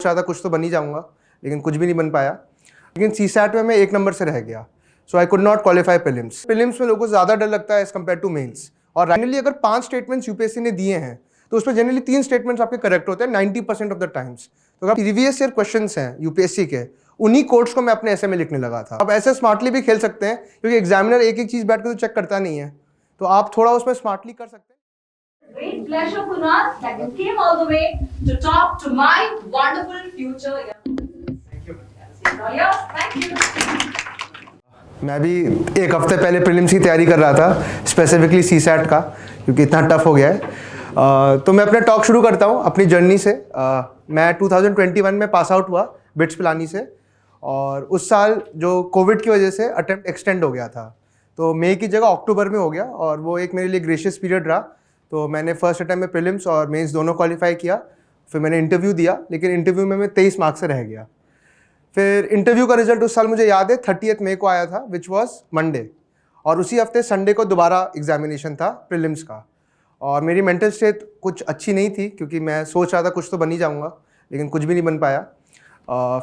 चाहता कुछ तो बन ही जाऊंगा, लेकिन कुछ भी नहीं बन पाया। लेकिन सीसैट में मैं 1 नंबर से रह गया, so I could not qualify prelims. Prelims में लोगों को ज़्यादा डर लगता है एज कम्पेयर टू मेंस। और जनरली अगर 5 स्टेटमेंट्स यूपीएससी ने दिए हैं तो उसमें जनरली 3 स्टेटमेंट्स आपके करेक्ट होते हैं 90% ऑफ द टाइम्स। तो अगर प्रीवियस ईयर क्वेश्चंस हैं यूपीएससी के, उन्हीं कोड्स को मैं अपने ऐसे में लिखने लगा था। आप ऐसे स्मार्टली भी खेल सकते हैं क्योंकि एग्जामिनर एक एक चीज़ बैठ कर तो चेक करता नहीं है, तो आप थोड़ा उसमें स्मार्टली कर सकते हैं। Great pleasure, Kunal, that you came all the way to talk to my wonderful future. Thank you. Thank you. मैं भी एक हफ्ते पहले प्रीलिम्स की तैयारी कर रहा था, स्पेसिफिकली सीसैट का, क्योंकि इतना टफ हो गया है। तो मैं अपना टॉक शुरू करता हूँ अपनी जर्नी से। मैं 2021 में पास आउट हुआ बिट्स पिलानी से, और उस साल जो कोविड की वजह से अटेम्प्ट एक्सटेंड हो गया था, तो मई की जगह अक्टूबर में हो गया, और वो एक मेरे लिए ग्रेशियस पीरियड रहा। तो मैंने फर्स्ट अटेम्प्ट में प्रीलिम्स और मेंस दोनों क्वालिफाई किया। फिर मैंने इंटरव्यू दिया, लेकिन इंटरव्यू में मैं 23 मार्क्स से रह गया। फिर इंटरव्यू का रिजल्ट उस साल मुझे याद है 30 मई को आया था, विच वॉज मंडे, और उसी हफ्ते संडे को दोबारा एग्जामिनेशन था प्रीलिम्स का। और मेरी मेंटल स्टेट कुछ अच्छी नहीं थी, क्योंकि मैं सोच रहा था कुछ तो बन ही जाऊंगा, लेकिन कुछ भी नहीं बन पाया।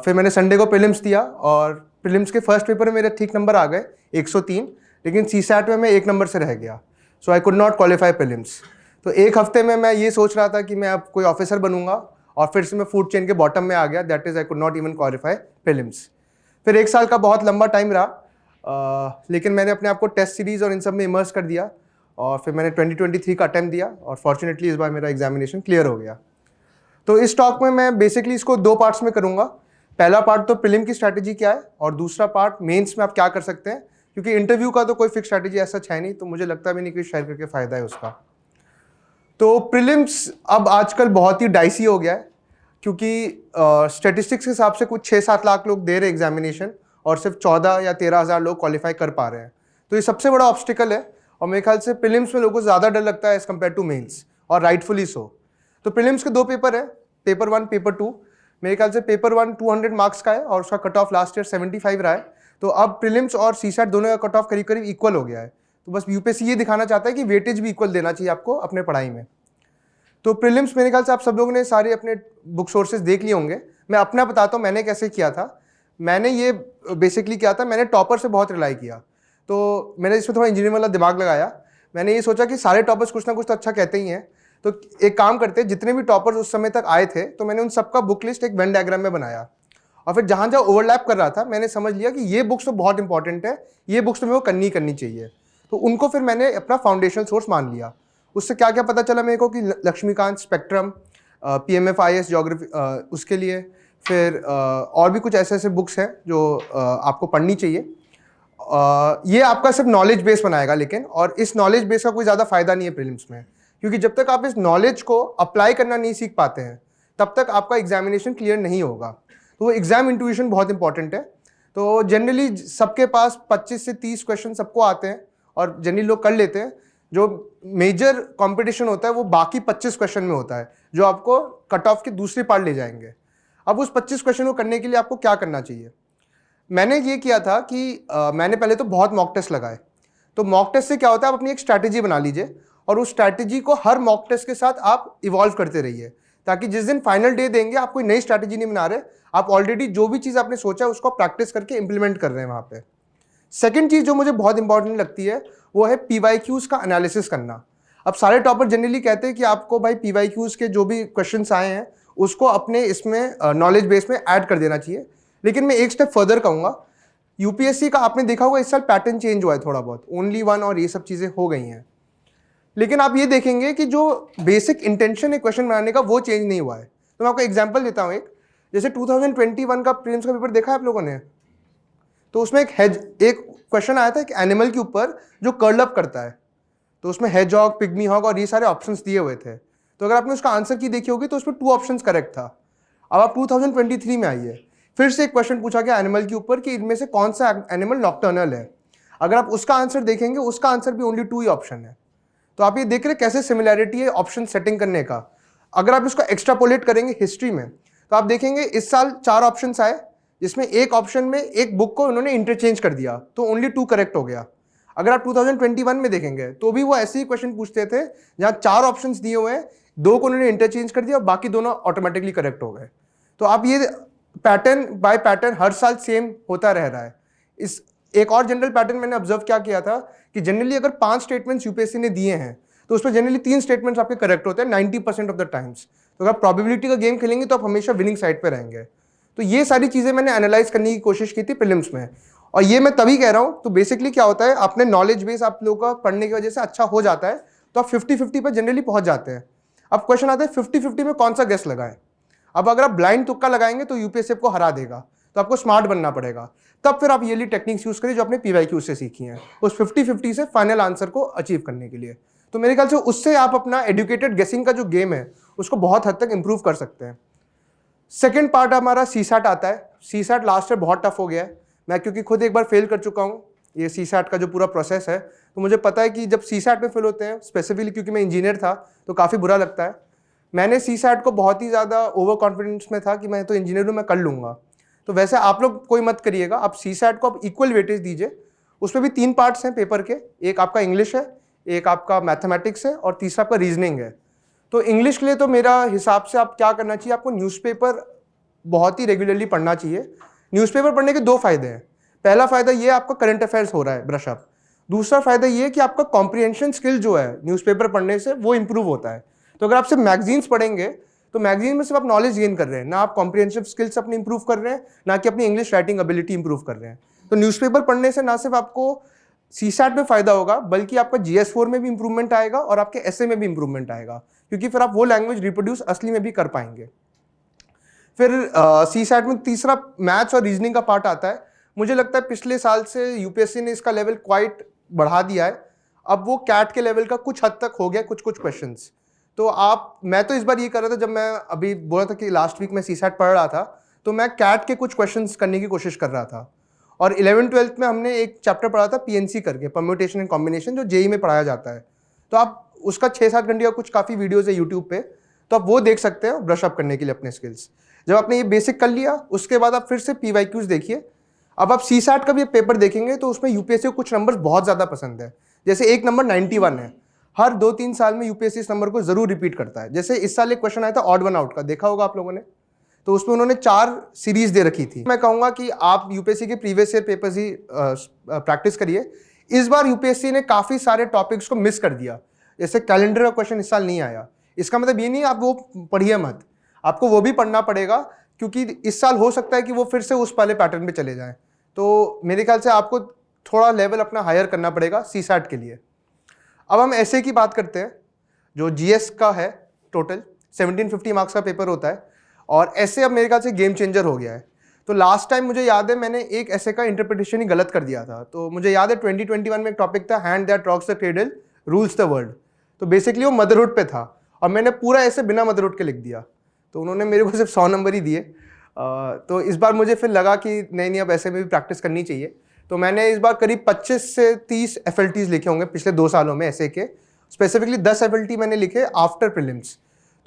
फिर मैंने संडे को प्रीलिम्स दिया, और प्रीलिम्स के फर्स्ट पेपर में मेरे ठीक नंबर आ गए 103, लेकिन सीसैट में मैं 1 नंबर से रह गया, so I could not qualify prelims. तो एक हफ्ते में मैं ये सोच रहा था कि मैं अब कोई ऑफिसर बनूंगा, और फिर से मैं फूड चेन के बॉटम में आ गया, that is I could not even qualify prelims. फिर 1 साल का बहुत लंबा टाइम रहा, लेकिन मैंने अपने आप को टेस्ट सीरीज़ और इन सब में इमर्स कर दिया, और फिर मैंने 2023 का अटैम्प्ट दिया, और फॉर्चुनेटली इस बार मेरा एग्जामिनेशन क्लियर हो गया। तो इस टॉक में मैं बेसिकली इसको 2 पार्ट्स में करूँगा। पहला पार्ट तो प्रीलिम की स्ट्रैटेजी क्या है, और दूसरा पार्ट मेंस में आप क्या कर सकते हैं, क्योंकि इंटरव्यू का तो कोई फिक्स स्ट्रैटेजी ऐसा है नहीं, तो मुझे लगता भी नहीं कि शेयर करके फ़ायदा है उसका। तो प्रीलिम्स अब आजकल बहुत ही डाइसी हो गया है, क्योंकि स्टैटिस्टिक्स के हिसाब से कुछ 6-7 लाख लोग दे रहे एग्जामिनेशन, और सिर्फ 14 या 13 हज़ार लोग क्वालिफाई कर पा रहे हैं। तो ये सबसे बड़ा ऑब्स्टिकल है, और मेरे ख्याल से प्रीलिम्स में लोगों को ज़्यादा डर लगता है एज़ कम्पेयर टू मेंस, और राइटफुली सो। तो प्रीलिम्स के 2 पेपर है, पेपर 1 पेपर 2। मेरे ख्याल से पेपर 1 200 मार्क्स का है, और उसका कट ऑफ लास्ट ईयर 75 रहा है। तो अब प्रीलिम्स और सीसैट दोनों का कट ऑफ करीब करीब इक्वल हो गया है। तो बस यूपीएससी ये दिखाना चाहता है कि वेटेज भी इक्वल देना चाहिए आपको अपने पढ़ाई में। तो प्रीलिम्स मेरे ख्याल से आप सब लोगों ने सारे अपने बुक सोर्सेज देख लिए होंगे। मैं अपना बताता हूँ मैंने कैसे किया था। मैंने ये बेसिकली किया था, मैंने टॉपर से बहुत रिलाई किया। तो मैंने इसमें थोड़ा इंजीनियरिंग वाला दिमाग लगाया। मैंने ये सोचा कि सारे टॉपर्स कुछ ना कुछ तो अच्छा कहते ही हैं, तो एक काम करते हैं, जितने भी टॉपर्स उस समय तक आए थे, तो मैंने उन सबका बुक लिस्ट एक वेन डायग्राम में बनाया, और फिर जहाँ जहाँ ओवरलैप कर रहा था मैंने समझ लिया कि ये बुक्स तो बहुत इंपॉर्टेंट है, ये बुक्स तो मेरे को करनी चाहिए। तो उनको फिर मैंने अपना फाउंडेशनल सोर्स मान लिया। उससे क्या क्या पता चला मेरे को कि लक्ष्मीकांत स्पेक्ट्रम, PMFIS ज्योग्राफी, उसके लिए फिर और भी कुछ ऐसे ऐसे बुक्स हैं जो आपको पढ़नी चाहिए। ये आपका सिर्फ नॉलेज बेस बनाएगा, लेकिन और इस नॉलेज बेस का कोई ज़्यादा फायदा नहीं है प्रीलिम्स में, क्योंकि जब तक आप इस नॉलेज को अप्लाई करना नहीं सीख पाते हैं तब तक आपका एग्जामिनेशन क्लियर नहीं होगा। तो वो एग्जाम इंट्यूशन बहुत इंपॉर्टेंट है। तो जनरली सबके पास 25 से 30 क्वेश्चन सबको आते हैं, और जनरली लोग कर लेते हैं। जो मेजर कंपटीशन होता है वो बाकी 25 क्वेश्चन में होता है, जो आपको कट ऑफ की दूसरी पार्ट ले जाएंगे। अब उस 25 क्वेश्चन को करने के लिए आपको क्या करना चाहिए? मैंने ये किया था कि मैंने पहले तो बहुत मॉक टेस्ट लगाए। तो मॉक टेस्ट से क्या होता है, आप अपनी एक स्ट्रैटेजी बना लीजिए, और उस स्ट्रैटेजी को हर मॉक टेस्ट के साथ आप इवॉल्व करते रहिए, ताकि जिस दिन फाइनल डे देंगे आप कोई नई स्ट्रैटेजी नहीं बना रहे, आप ऑलरेडी जो भी चीज़ आपने सोचा है उसको प्रैक्टिस करके इंप्लीमेंट कर रहे हैं वहाँ पे। सेकेंड चीज़ जो मुझे बहुत इंपॉर्टेंट लगती है वो है PYQs का एनालिसिस करना। अब सारे टॉपर जनरली कहते हैं कि आपको भाई PYQs के जो भी क्वेश्चंस आए हैं उसको अपने इसमें नॉलेज बेस में ऐड कर देना चाहिए, लेकिन मैं एक स्टेप फर्दर कहूँगा। यूपीएससी का आपने देखा होगा इस साल पैटर्न चेंज हुआ है थोड़ा बहुत, ओनली वन और ये सब चीज़ें हो गई हैं, लेकिन आप ये देखेंगे कि जो बेसिक इंटेंशन है क्वेश्चन बनाने का वो चेंज नहीं हुआ है। तो मैं आपको एग्जाम्पल देता हूँ एक, जैसे 2021 का प्रीलिम्स का पेपर देखा है आप लोगों ने? तो उसमें एक क्वेश्चन आया था एक एनिमल के ऊपर जो कर्ल अप करता है, तो उसमें हेजहॉग, पिग्मी हॉग और ये सारे ऑप्शंस दिए हुए थे। तो अगर आपने उसका आंसर की देखी होगी तो उसमें 2 ऑप्शंस करेक्ट था। अब आप 2023 में आइए, फिर से एक क्वेश्चन पूछा गया एनिमल के ऊपर कि इनमें से कौन सा एनिमल नॉक्टर्नल है। अगर आप उसका आंसर देखेंगे, उसका आंसर भी ओनली 2 ही ऑप्शन है। तो आप ये देख रहे कैसे सिमिलैरिटी है ऑप्शन सेटिंग करने का। अगर आप इसको एक्स्ट्रापोलेट करेंगे हिस्ट्री में, तो आप देखेंगे इस साल 4 ऑप्शंस आए, जिसमें एक ऑप्शन में एक बुक को उन्होंने इंटरचेंज कर दिया, तो ओनली 2 करेक्ट हो गया। अगर आप 2021 में देखेंगे तो भी वो ऐसे ही क्वेश्चन पूछते थे, जहाँ 4 ऑप्शंस दिए हुए हैं, 2 को उन्होंने इंटरचेंज कर दिया और बाकी दोनों ऑटोमेटिकली करेक्ट हो गए। तो आप ये पैटर्न बाय पैटर्न हर साल सेम होता रह रहा है। इस एक और जनरल पैटर्न मैंने ऑब्जर्व क्या किया था कि जनरली अगर 5 स्टेटमेंट्स यूपीएससी ने दिए हैं तो उसमें जनरली 3 स्टेटमेंट्स आपके करेक्ट होते हैं 90% ऑफ द टाइम्स। तो अगर प्रोबेबिलिटी का गेम खेलेंगे तो आप हमेशा विनिंग साइड पे रहेंगे। तो ये सारी चीज़ें मैंने एनालाइज करने की कोशिश की थी प्रीलिम्स में, और ये मैं तभी कह रहा हूँ। तो बेसिकली क्या होता है, अपने नॉलेज बेस आप लोगों का पढ़ने की वजह से अच्छा हो जाता है, तो आप 50-50 पर जनरली पहुंच जाते हैं। अब क्वेश्चन आता है 50-50 में कौन सा गेस लगाएं। अब अगर आप ब्लाइंड तुक्का लगाएंगे तो यूपीएससी को हरा देगा, तो आपको स्मार्ट बनना पड़ेगा। तब फिर आप ये टेक्निक्स यूज करिए जो आपने पीवाईक्यू से सीखी हैं, उस 50-50 से फाइनल आंसर को अचीव करने के लिए। तो मेरे ख्याल से उससे आप अपना एडुकेटेड गेसिंग का जो गेम है उसको बहुत हद तक इंप्रूव कर सकते हैं। सेकेंड पार्ट हमारा सीसैट आता है। सीसैट लास्ट ईयर बहुत टफ हो गया है। मैं क्योंकि खुद एक बार फेल कर चुका हूँ ये सीसैट का जो पूरा प्रोसेस है, तो मुझे पता है कि जब सीसैट में फेल होते हैं, स्पेसिफिकली क्योंकि मैं इंजीनियर था तो काफ़ी बुरा लगता है। मैंने सीसैट को बहुत ही ज़्यादा ओवर कॉन्फिडेंस में था कि मैं तो इंजीनियर हूँ, मैं कर लूँगा। तो वैसे आप लोग कोई मत करिएगा, आप सीसैट को आप इक्वल वेटेज दीजिए। उसमें भी 3 पार्ट्स हैं पेपर के, एक आपका इंग्लिश है, एक आपका मैथमेटिक्स है और तीसरा आपका रीजनिंग है। तो इंग्लिश के लिए तो मेरा हिसाब से आप क्या करना चाहिए, आपको न्यूज़पेपर बहुत ही रेगुलरली पढ़ना चाहिए। न्यूज़पेपर पढ़ने के 2 फायदे हैं। पहला फायदा ये आपका करंट अफेयर्स हो रहा है ब्रश अप। दूसरा फायदा ये कि आपका कॉम्प्रिहेंशन स्किल जो है न्यूज़पेपर पढ़ने से वो इंप्रूव होता है। तो अगर आप सिर्फ मैगजीन्स पढ़ेंगे तो मैगजीन में सिर्फ आप नॉलेज गेन कर रहे हैं, ना आप कॉम्प्रिहेंसिव स्किल्स अपनी इंप्रूव कर रहे हैं, ना कि अपनी इंग्लिश राइटिंग एबिलिटी इंप्रूव कर रहे हैं। तो न्यूज़पेपर पढ़ने से ना सिर्फ आपको सीसैट में फायदा होगा, बल्कि आपका GS4 में भी इंप्रूवमेंट आएगा और आपके एसए में भी इंप्रूवमेंट आएगा, क्योंकि फिर आप वो लैंग्वेज रिप्रोड्यूस असली में भी कर पाएंगे। फिर सीसैट में तीसरा मैथ्स और रीजनिंग का पार्ट आता है। मुझे लगता है पिछले साल से यूपीएससी ने इसका लेवल क्वाइट बढ़ा दिया है। अब वो कैट के लेवल का कुछ हद तक हो गया, कुछ क्वेश्चंस। तो मैं तो इस बार ये कर रहा था, जब मैं अभी बोला था कि लास्ट वीक में सीसैट पढ़ रहा था, तो मैं कैट के कुछ क्वेश्चंस करने की कोशिश कर रहा था। और 11th-12th में हमने एक चैप्टर पढ़ा था PNC करके, परम्यूटेशन एंड कॉम्बिनेशन, जो जेई में पढ़ाया जाता है। तो आप उसका 6-7 घंटे का कुछ काफ़ी वीडियोज़ है यूट्यूब पे, तो आप वो देख सकते हैं ब्रश अप करने के लिए अपने स्किल्स। जब आपने ये बेसिक कर लिया, उसके बाद आप फिर से पीवाईक्यूज देखिए। अब आप सीसैट का भी पेपर देखेंगे तो उसमें यूपीएससी को कुछ नंबर्स बहुत ज़्यादा पसंद है। जैसे एक नंबर 91 है, हर 2-3 साल में यूपीएससी इस नंबर को जरूर रिपीट करता है। जैसे इस साल एक क्वेश्चन आया था ऑड वन आउट का, देखा होगा आप लोगों ने, तो उसमें उन्होंने 4 सीरीज दे रखी थी। मैं कहूँगा कि आप यूपीएससी के प्रीवियस ईयर पेपर्स ही प्रैक्टिस करिए। इस बार यूपीएससी ने काफ़ी सारे टॉपिक्स को मिस कर दिया। जैसे कैलेंडर का क्वेश्चन इस साल नहीं आया, इसका मतलब ये नहीं आप वो पढ़िए मत, आपको वो भी पढ़ना पड़ेगा, क्योंकि इस साल हो सकता है कि वो फिर से उस वाले पैटर्न पे चले जाएं। तो मेरे ख्याल से आपको थोड़ा लेवल अपना हायर करना पड़ेगा सीसैट के लिए। अब हम ऐसे की बात करते हैं, जो जीएस का है, टोटल 1750 मार्क्स का पेपर होता है, और ऐसे अब मेरे ख्याल से गेम चेंजर हो गया है। तो लास्ट टाइम मुझे याद है मैंने एक ऐसे का इंटरप्रिटेशन ही गलत कर दिया था। तो मुझे याद है 2021 में एक टॉपिक था, hand that rocks the cradle rules the world. तो बेसिकली वो मदरहुड पे था, और मैंने पूरा ऐसे बिना मदरहुड के लिख दिया। तो उन्होंने मेरे को सिर्फ 100 नंबर ही दिए। तो इस बार मुझे फिर लगा कि नहीं अब ऐसे में भी प्रैक्टिस करनी चाहिए। तो मैंने इस बार करीब 25 से 30 FLTs लिखे होंगे पिछले 2 सालों में ऐसे के। स्पेसिफिकली 10 FLT मैंने लिखे आफ्टर प्रीलिम्स।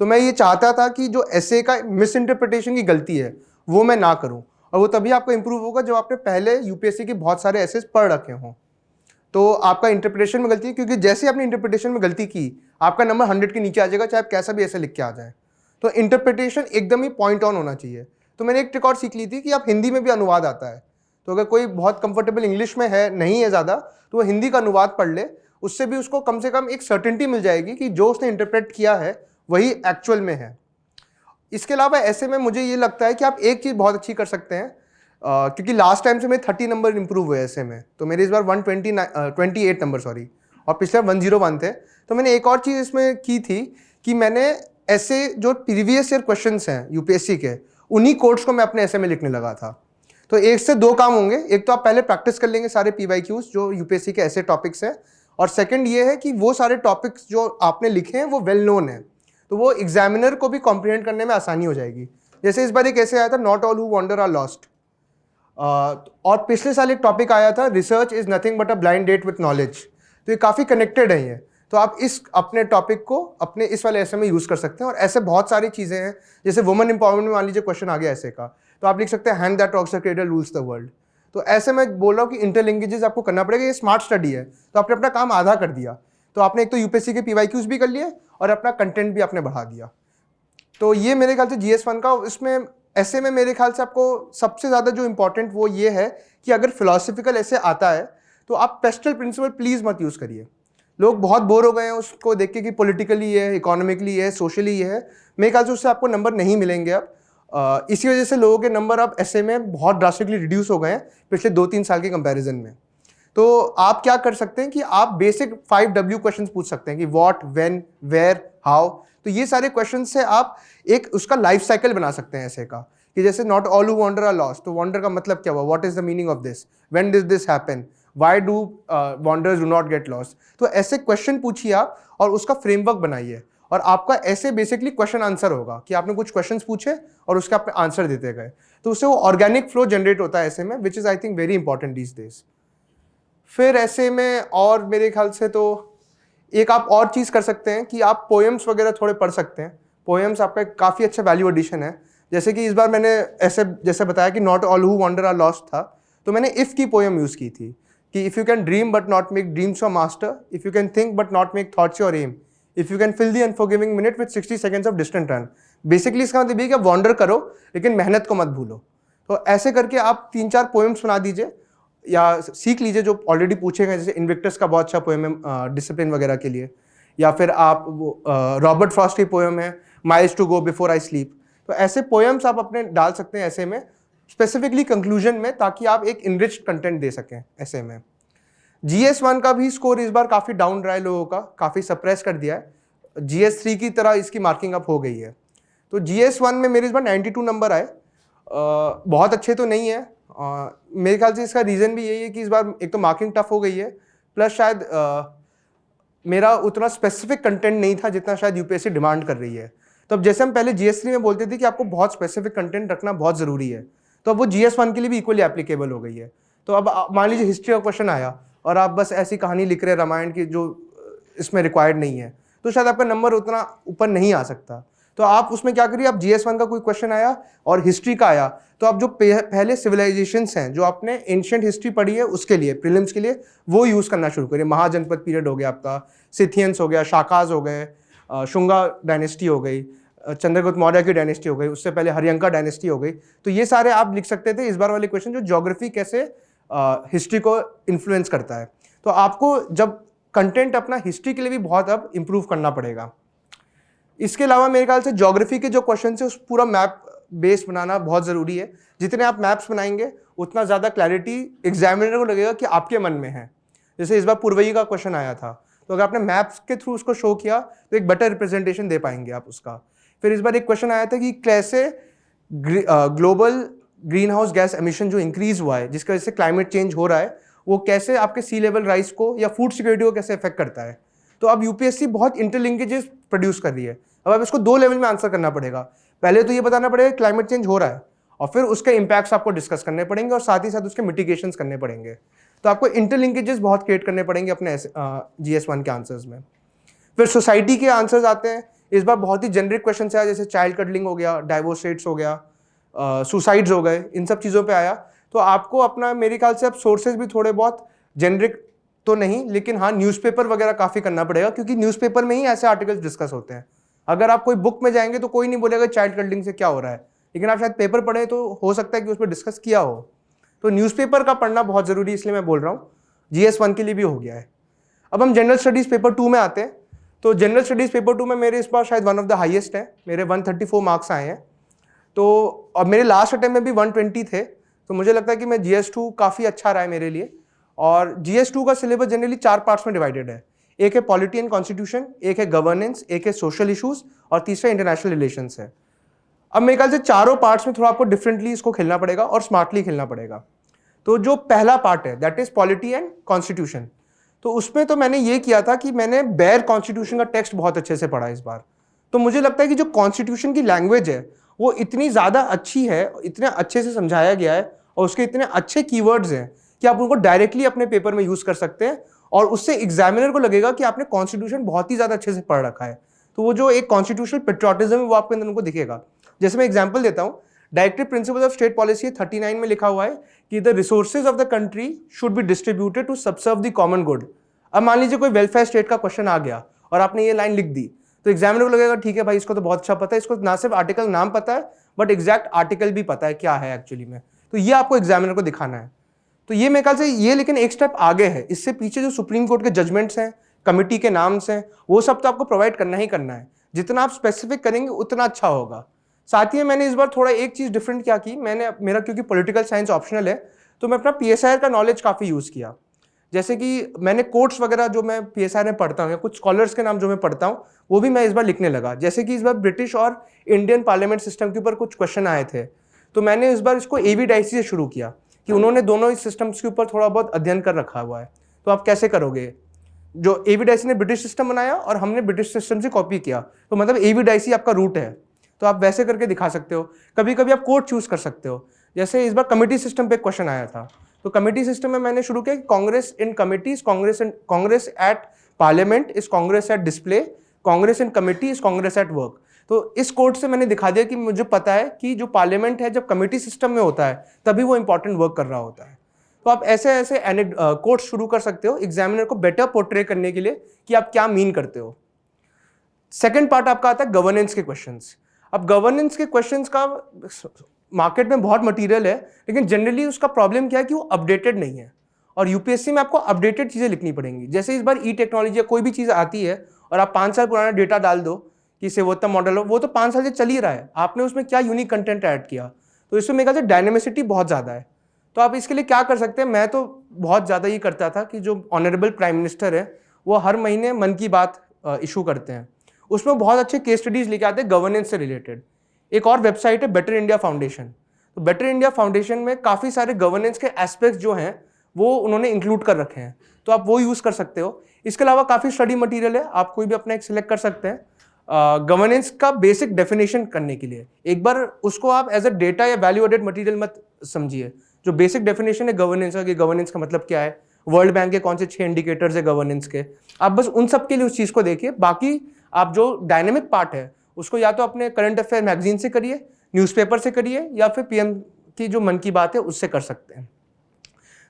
तो मैं ये चाहता था कि जो ऐसे का मिस इंटरप्रिटेशन की गलती है वो मैं ना करूं, और वो तभी आपको इंप्रूव होगा जब आपने पहले यूपीएससी के बहुत सारे एसेस पढ़ रखे हों। तो आपका इंटरप्रिटेशन में गलती है, क्योंकि जैसे आपने इंटरप्रिटेशन में गलती की आपका नंबर 100 के नीचे आ जाएगा, चाहे आप कैसा भी ऐसे लिख के आ जाए। तो इंटरप्रिटेशन एकदम ही पॉइंट ऑन होना चाहिए। तो मैंने एक ट्रिक और सीख ली थी कि आप हिंदी में भी अनुवाद आता है, तो अगर कोई बहुत कंफर्टेबल इंग्लिश में है नहीं है ज़्यादा, तो वो हिंदी का अनुवाद पढ़ ले। उससे भी उसको कम से कम एक सर्टेनिटी मिल जाएगी कि जो उसने इंटरप्रेट किया है वही एक्चुअल में है। इसके अलावा ऐसे में मुझे ये लगता है कि आप एक चीज़ बहुत अच्छी कर सकते हैं, क्योंकि लास्ट टाइम से मेरे 30 नंबर इंप्रूव हुए ऐसे में, तो मेरे इस बार 128 नंबर सॉरी, और पिछले 101 थे। तो मैंने एक और चीज़ इसमें की थी कि मैंने ऐसे जो प्रीवियस ईयर क्वेश्चंस हैं यूपीएससी के, उन्हीं कोड्स को मैं अपने ऐसे में लिखने लगा था। तो एक से 2 काम होंगे, एक तो आप पहले प्रैक्टिस कर लेंगे सारे पीवाईक्यूज जो यूपीएससी के ऐसे टॉपिक्स हैं, और सेकंड ये है कि वो सारे टॉपिक्स जो आपने लिखे हैं वो वेल नोन है, तो वो एग्जामिनर को भी कॉम्प्रिहेंड करने में आसानी हो जाएगी। जैसे इस बार एक ऐसे आया था, not all who wander are lost, और पिछले साल एक टॉपिक आया था, research is nothing but a blind date with knowledge. तो ये काफ़ी कनेक्टेड है ये, तो आप इस अपने टॉपिक को अपने इस वाले ऐसे में यूज़ कर सकते हैं। और ऐसे बहुत सारी चीज़ें हैं, जैसे वुमेन इंपावरमेंट में मान लीजिए क्वेश्चन आ गया ऐसे का, तो आप लिख सकते हैं hand that rocks the cradle rules the world. तो ऐसे मैं बोल रहा हूँ कि इंटरलिंकेजेस आपको करना पड़ेगा। ये स्मार्ट स्टडी है, तो आपने अपना काम आधा कर दिया। तो आपने एक तो यूपीएससी के पीवाईक्यूज भी कर लिए और अपना कंटेंट भी आपने बढ़ा दिया। तो ये मेरे ख्याल से GS1 का, इसमें ऐसे में मेरे ख्याल से आपको सबसे ज़्यादा जो इम्पोर्टेंट वो ये है कि अगर फिलोसफिकल ऐसे आता है तो आप पेस्टल प्रिंसिपल प्लीज़ मत यूज़ करिए। लोग बहुत बोर हो गए हैं उसको देख के कि पॉलिटिकली है, इकोनॉमिकली है, सोशली है। मेरे ख्याल से उससे आपको नंबर नहीं मिलेंगे अब। इसी वजह से लोगों के नंबर अब ऐसे में बहुत ड्रास्टिकली रिड्यूस हो गए हैं पिछले 2-3 साल के कंपैरिजन में। तो आप क्या कर सकते हैं कि आप बेसिक 5W क्वेश्चंस पूछ सकते हैं कि व्हाट, व्हेन, वेयर, हाउ। तो ये सारे क्वेश्चन से आप एक उसका लाइफ साइकिल बना सकते हैं ऐसे का, कि जैसे not all who wander are lost, तो वॉन्डर का मतलब क्या हुआ, what is the meaning of this, when did this happen, why do wanders do not get lost. तो ऐसे क्वेश्चन पूछिए आप और उसका फ्रेमवर्क बनाइए, और आपका ऐसे बेसिकली क्वेश्चन आंसर होगा कि आपने कुछ क्वेश्चंस पूछे और उसका आप आंसर देते गए। तो उससे वो ऑर्गेनिक फ्लो जनरेट होता है ऐसे में, which is I think very important these days. फिर ऐसे में और मेरे ख्याल से तो एक आप और चीज़ कर सकते हैं कि आप पोएम्स वगैरह थोड़े पढ़ सकते हैं। पोएम्स आपका काफ़ी अच्छा वैल्यू एडिशन है। जैसे कि इस बार मैंने ऐसे जैसे बताया कि not all who wander are lost था, तो मैंने इफ़ की पोएम यूज़ की थी कि if you can dream but not make dreams your master, if you can think but not make thoughts your aim, if you can fill the unforgiving minute with 60 seconds of distant run. Basically इसका मतलब ये कि आप wander करो लेकिन मेहनत को मत भूलो। तो ऐसे करके आप 3-4 पोएम्स बना दीजिए या सीख लीजिए जो ऑलरेडी पूछे गए। जैसे इन्विक्टस का बहुत अच्छा पोएम है डिसिप्लिन वगैरह के लिए, या फिर आप वो रॉबर्ट फ्रॉस्ट की पोएम है miles to go before I sleep. तो ऐसे पोएम्स आप अपने डाल सकते हैं ऐसे में, स्पेसिफिकली कंक्लूजन में, ताकि आप एक इनरिच्ड कंटेंट दे सकें ऐसे में। GS1 का भी स्कोर इस बार काफ़ी डाउन रहा है, लोगों का काफ़ी सप्रेस कर दिया है। GS3 की तरह इसकी मार्किंग अप हो गई है। तो GS1 में मेरे इस बार 92 नंबर आए। बहुत अच्छे तो नहीं है। मेरे ख्याल से इसका रीज़न भी यही है कि इस बार एक तो मार्किंग टफ हो गई है, प्लस शायद मेरा उतना स्पेसिफिक कंटेंट नहीं था जितना शायद यूपीएससी डिमांड कर रही है। तो अब जैसे हम पहले GS3 में बोलते थे कि आपको बहुत स्पेसिफिक कंटेंट रखना बहुत ज़रूरी है, तो अब वो GS1 के लिए भी इक्वली एप्लीकेबल हो गई है। तो अब मान लीजिए हिस्ट्री का क्वेश्चन आया और आप बस ऐसी कहानी लिख रहे हैं रामायण की जो इसमें रिक्वायर्ड नहीं है, तो शायद आपका नंबर उतना ऊपर नहीं आ सकता। तो आप उसमें क्या करिए, आप GS1 का कोई क्वेश्चन आया और हिस्ट्री का आया, तो आप जो पहले सिविलाइजेशंस हैं जो आपने एंशिएंट हिस्ट्री पढ़ी है उसके लिए प्रीलिम्स के लिए वो यूज़ करना शुरू करिए। महाजनपद पीरियड हो गया आपका, सिथियंस हो गया, शाकाज हो गए, शुंगा डायनेस्टी हो गई, चंद्रगुप्त मौर्य की डायनेस्टी हो गई, उससे पहले हरियंका डायनेस्टी हो गई। तो ये सारे आप लिख सकते थे इस बार वाले क्वेश्चन, जो ज्योग्राफी कैसे हिस्ट्री को इन्फ्लुएंस करता है। तो आपको जब कंटेंट अपना हिस्ट्री के लिए भी बहुत अब इम्प्रूव करना पड़ेगा। इसके अलावा मेरे ख्याल से ज्योग्राफी के जो क्वेश्चन है उस पूरा मैप बेस बनाना बहुत ज़रूरी है। जितने आप मैप्स बनाएंगे उतना ज़्यादा क्लैरिटी एग्जामिनर को लगेगा कि आपके मन में है। जैसे इस बार पुरवई का क्वेश्चन आया था, तो अगर आपने मैप्स के थ्रू उसको शो किया तो एक बेटर रिप्रेजेंटेशन दे पाएंगे आप उसका। फिर इस बार एक क्वेश्चन आया था कि कैसे global green house gas emission जो इंक्रीज हुआ है जिसकी वजह से क्लाइमेट चेंज हो रहा है, वो कैसे आपके सी लेवल राइज को या फूड सिक्योरिटी को कैसे इफेक्ट करता है। तो अब यूपीएससी बहुत इंटरलिंकेजेस प्रोड्यूस कर रही है। अब आप इसको 2 लेवल में आंसर करना पड़ेगा। पहले तो ये बताना पड़ेगा क्लाइमेट चेंज हो रहा है, और फिर उसके इम्पैक्ट्स आपको डिस्कस करने पड़ेंगे और साथ ही साथ उसके मिटिगेशंस करने पड़ेंगे। तो आपको इंटरलिंकेजेस बहुत क्रिएट करने पड़ेंगे अपने GS1 के आंसर्स में। फिर सोसाइटी के आंसर्स आते हैं। इस बार बहुत ही जेनरिक क्वेश्चन आया, जैसे चाइल्ड कडलिंग हो गया, डाइवोर्स रेट्स हो गया, सुसाइड्स हो गए, इन सब चीज़ों पे आया। तो आपको अपना मेरे ख्याल से अब सोर्सेज भी थोड़े बहुत जेनरिक तो नहीं, लेकिन हाँ न्यूज़पेपर वगैरह काफ़ी करना पड़ेगा, क्योंकि न्यूज़पेपर में ही ऐसे आर्टिकल्स डिस्कस होते हैं। अगर आप कोई बुक में जाएंगे तो कोई नहीं बोलेगा चाइल्ड कडलिंग से क्या हो रहा है, लेकिन आप शायद पेपर पढ़ें तो हो सकता है कि उस पर डिस्कस किया हो। तो न्यूज़पेपर का पढ़ना बहुत ज़रूरी है, इसलिए मैं बोल रहा हूँ। GS1 के लिए भी हो गया है। अब हम जनरल स्टडीज़ पेपर 2 में आते हैं। तो जनरल स्टडीज़ पेपर 2 में मेरे इस बार शायद वन ऑफ द हाईएस्ट है, मेरे 134 मार्क्स आए हैं। तो अब मेरे लास्ट अटेम्प्ट में भी 120 थे, तो मुझे लगता है कि मैं GS2 काफ़ी अच्छा रहा है मेरे लिए। और GS2 का सिलेबस जनरली 4 पार्ट्स में डिवाइडेड है। एक है पॉलिटी एंड कॉन्स्टिट्यूशन, एक है गवर्नेंस, एक है सोशल इशूज़, और तीसरा इंटरनेशनल रिलेशंस है। अब मेरे ख्याल से चारों पार्ट्स में थोड़ा आपको डिफरेंटली इसको खेलना पड़ेगा और स्मार्टली खेलना पड़ेगा। तो जो पहला पार्ट है that is polity and constitution, तो उसमें तो मैंने ये किया था कि मैंने बेयर कॉन्स्टिट्यूशन का टेक्स्ट बहुत अच्छे से पढ़ा इस बार। तो मुझे लगता है कि जो कॉन्स्टिट्यूशन की लैंग्वेज है वो इतनी ज़्यादा अच्छी है, इतने अच्छे से समझाया गया है और उसके इतने अच्छे कीवर्ड्स हैं कि आप उनको डायरेक्टली अपने पेपर में यूज़ कर सकते हैं, और उससे एग्जामिनर को लगेगा कि आपने कॉन्स्टिट्यूशन बहुत ही ज़्यादा अच्छे से पढ़ रखा है। तो वो जो एक कॉन्स्टिट्यूशनल पेट्रियोटिज्म है वो आपके अंदर उनको दिखेगा। जैसे मैं एग्जाम्पल देता हूँ, directive principles of state policy 39 में लिखा हुआ है कि the resources of the country should be distributed to subserve the common good. अब मान लीजिए कोई वेलफेयर स्टेट का क्वेश्चन आ गया और आपने ये लाइन लिख दी, तो एग्जामिनर को लगेगा ठीक है भाई, इसको तो बहुत अच्छा पता है, इसको ना सिर्फ आर्टिकल नाम पता है बट एग्जैक्ट आर्टिकल भी पता है क्या है एक्चुअली में। तो ये आपको एग्जामिनर को दिखाना है। तो ये मेरे ख्याल से ये लेकिन एक स्टेप आगे है। इससे पीछे जो सुप्रीम कोर्ट के जजमेंट्स हैं, कमिटी के नाम्स हैं, वो सब तो आपको प्रोवाइड करना ही करना है। जितना आप स्पेसिफिक करेंगे उतना अच्छा होगा। साथ ही मैंने इस बार थोड़ा एक चीज़ डिफरेंट क्या की, मैंने मेरा क्योंकि पॉलिटिकल साइंस ऑप्शनल है तो मैं अपना PSIR का नॉलेज काफ़ी यूज़ किया। जैसे कि मैंने कोट्स वगैरह जो मैं PSIR में पढ़ता हूँ या कुछ स्कॉलर्स के नाम जो मैं पढ़ता हूँ वो भी मैं इस बार लिखने लगा। जैसे कि इस बार ब्रिटिश और इंडियन पार्लियामेंट सिस्टम के ऊपर कुछ क्वेश्चन आए थे, तो मैंने इस बार इसको AV डाइसी से शुरू किया कि उन्होंने दोनों ही सिस्टम्स के ऊपर थोड़ा बहुत अध्ययन कर रखा हुआ है। तो आप कैसे करोगे, जो AV डाइसी ने ब्रिटिश सिस्टम बनाया और हमने ब्रिटिश सिस्टम से कॉपी किया, तो मतलब AV डाइसी आपका रूट है, तो आप वैसे करके दिखा सकते हो। कभी कभी आप कोड चूज कर सकते हो। जैसे इस बार कमिटी सिस्टम पे क्वेश्चन आया था, तो कमिटी सिस्टम में मैंने शुरू किया Congress in committees, Congress at parliament is Congress at display, Congress in committee is Congress at work. तो इस कोड से मैंने दिखा दिया कि मुझे पता है कि जो पार्लियामेंट है जब कमिटी सिस्टम में होता है तभी वो इंपॉर्टेंट वर्क कर रहा होता है। तो आप ऐसे ऐसे कोड्स शुरू कर सकते हो एग्जामिनर को बेटर पोर्ट्रे करने के लिए कि आप क्या मीन करते हो। सेकेंड पार्ट आपका आता है गवर्नेंस के क्वेश्चंस। अब गवर्नेंस के क्वेश्चंस का मार्केट में बहुत मटेरियल है, लेकिन जनरली उसका प्रॉब्लम क्या है कि वो अपडेटेड नहीं है, और यूपीएससी में आपको अपडेटेड चीज़ें लिखनी पड़ेंगी। जैसे इस बार टेक्नोलॉजी या कोई भी चीज़ आती है और आप 5 साल पुराना डेटा डाल दो कि सेवोत्तम मॉडल हो, वो तो 5 साल से चल ही रहा है, आपने उसमें क्या यूनिक कंटेंट ऐड किया। तो इसमें मेरे ख्याल से डायनेमिसिटी बहुत ज़्यादा है। तो आप इसके लिए क्या कर सकते हैं, मैं तो बहुत ज़्यादा ये करता था कि जो ऑनरेबल प्राइम मिनिस्टर है वो हर महीने मन की बात इशू करते हैं, उसमें बहुत अच्छे केस स्टडीज लेके आते हैं गवर्नेंस से रिलेटेड। एक और वेबसाइट है बेटर इंडिया फाउंडेशन। तो बेटर इंडिया फाउंडेशन में काफ़ी सारे गवर्नेंस के एस्पेक्ट्स जो हैं वो उन्होंने इंक्लूड कर रखे हैं, तो आप वो यूज़ कर सकते हो। इसके अलावा काफ़ी स्टडी मटेरियल है, आप कोई भी अपना एक सिलेक्ट कर सकते हैं गवर्नेंस का बेसिक डेफिनेशन करने के लिए। एक बार उसको आप एज अ डेटा या वैल्यू एडेड मटेरियल मत समझिए। जो बेसिक डेफिनेशन है गवर्नेंस का कि गवर्नेंस का मतलब क्या है, वर्ल्ड बैंक के कौन से 6 इंडिकेटर्स है गवर्नेंस के, आप बस उन सब के लिए उस चीज़ को देखिए। बाकी आप जो डायनेमिक पार्ट है उसको या तो अपने करंट अफेयर मैगजीन से करिए, न्यूज़पेपर से करिए, या फिर PM की जो मन की बात है उससे कर सकते हैं।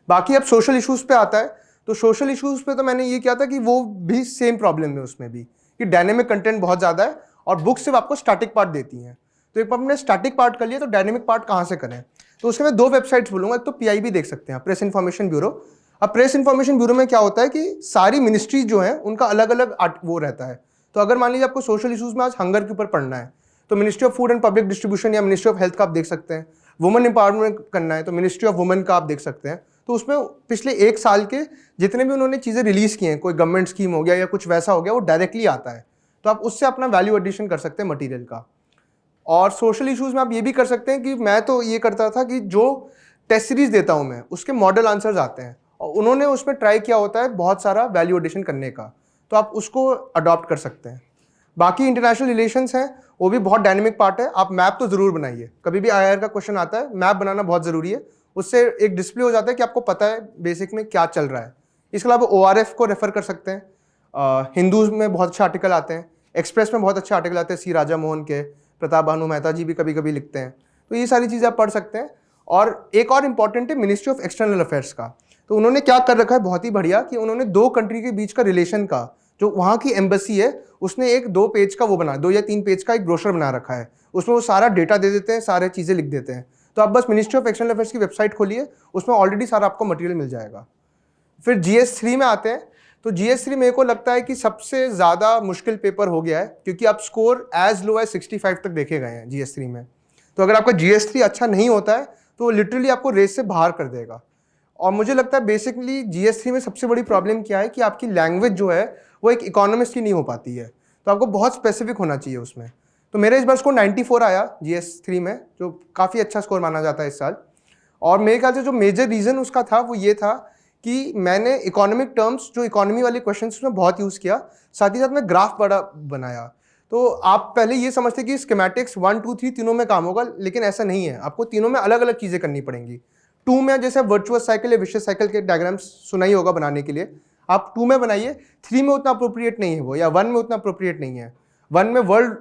बाकी अब सोशल इश्यूज़ पे आता है, तो सोशल इश्यूज़ पे तो मैंने ये किया था कि वो भी सेम प्रॉब्लम है उसमें भी कि डायनेमिक कंटेंट बहुत ज़्यादा है और बुक्स सिर्फ आपको स्टैटिक पार्ट देती हैं। तो एक बार हमने स्टैटिक पार्ट कर लिया तो डायनेमिक पार्ट कहाँ से करें, तो उसके मैं 2 वेबसाइट्स बोलूँगा। एक तो PIB देख सकते हैं, प्रेस इन्फॉर्मेशन ब्यूरो। अब प्रेस इन्फॉर्मेशन ब्यूरो में क्या होता है कि सारी मिनिस्ट्रीज जो हैं उनका अलग अलग वो रहता है। तो अगर मान लीजिए आपको सोशल इश्यूज़ में आज हंगर के ऊपर पढ़ना है तो ministry of food and public distribution या मिनिस्ट्री ऑफ हेल्थ का आप देख सकते हैं। वुमेन एम्पावरमेंट करना है तो मिनिस्ट्री ऑफ वुमेन का आप देख सकते हैं। तो उसमें पिछले 1 साल के जितने भी उन्होंने चीज़ें रिलीज़ की हैं, कोई गवर्नमेंट स्कीम हो गया या कुछ वैसा हो गया, वो डायरेक्टली आता है, तो आप उससे अपना वैल्यू एडिशन कर सकते हैं मटीरियल का। और सोशल इश्यूज़ में आप ये भी कर सकते हैं कि मैं तो ये करता था कि जो टेस्ट सीरीज़ देता हूँ मैं उसके मॉडल आंसर्स आते हैं और उन्होंने उसमें ट्राई किया होता है बहुत सारा वैल्यू एडिशन करने का, तो आप उसको अडॉप्ट कर सकते हैं। बाकी इंटरनेशनल रिलेशंस हैं, वो भी बहुत डायनेमिक पार्ट है। आप मैप तो ज़रूर बनाइए, कभी भी IR का क्वेश्चन आता है मैप बनाना बहुत ज़रूरी है, उससे एक डिस्प्ले हो जाता है कि आपको पता है बेसिक में क्या चल रहा है। इसके अलावा ORF को रेफ़र कर सकते हैं, हिंदूज़ में बहुत अच्छे आर्टिकल आते हैं, एक्सप्रेस में बहुत अच्छे आर्टिकल आते हैं, C राजा मोहन के, प्रताप भानु मेहता जी भी कभी कभी लिखते हैं, तो ये सारी चीज़ें आप पढ़ सकते हैं। और एक और इम्पॉर्टेंट है मिनिस्ट्री ऑफ एक्सटर्नल अफेयर्स का। तो उन्होंने क्या कर रखा है बहुत ही बढ़िया कि उन्होंने 2 कंट्री के बीच का रिलेशन का, जो वहाँ की एम्बेसी है उसने एक 2 पेज का वो बना, 2 या 3 पेज का एक ब्रोशर बना रखा है, उसमें वो सारा डेटा दे देते हैं, सारे चीज़ें लिख देते हैं। तो आप बस मिनिस्ट्री ऑफ एक्सटर्नल अफेयर्स की वेबसाइट खोलिए, उसमें ऑलरेडी सारा आपको मटेरियल मिल जाएगा। फिर GS3 में आते हैं, तो GS3 मेरे को लगता है कि सबसे ज़्यादा मुश्किल पेपर हो गया है, क्योंकि आप स्कोर एज लो एज 65 तक देखे गए हैं GS3 में। तो अगर आपका GS3 अच्छा नहीं होता है तो लिटरली आपको रेस से बाहर कर देगा। और मुझे लगता है बेसिकली GS3 में सबसे बड़ी प्रॉब्लम क्या है कि आपकी लैंग्वेज जो है वो एक इकोनॉमिस्ट की नहीं हो पाती है, तो आपको बहुत स्पेसिफिक होना चाहिए उसमें। तो मेरे इस बार स्कोर 94 आया GS3 में, जो काफ़ी अच्छा स्कोर माना जाता है इस साल। और मेरे ख्याल से जो मेजर रीज़न उसका था वो ये था कि मैंने इकोनॉमिक टर्म्स, जो इकोनॉमी वाले क्वेश्चंस उसमें बहुत यूज़ किया, साथ ही साथ मैं ग्राफ बड़ा बनाया। तो आप पहले ये समझते कि स्कीमेटिक्स 1, 2, 3 तीनों में काम होगा, लेकिन ऐसा नहीं है, आपको तीनों में अलग अलग चीज़ें करनी पड़ेंगी। 2 में जैसे वर्चुअस साइकिल या विशेष साइकिल के डायग्राम्स सुना ही होगा बनाने के लिए, आप 2 में बनाइए। 3 में उतना अप्रोप्रिएट नहीं है वो, या 1 में उतना अप्रोप्रिएट नहीं है। 1 में वर्ल्ड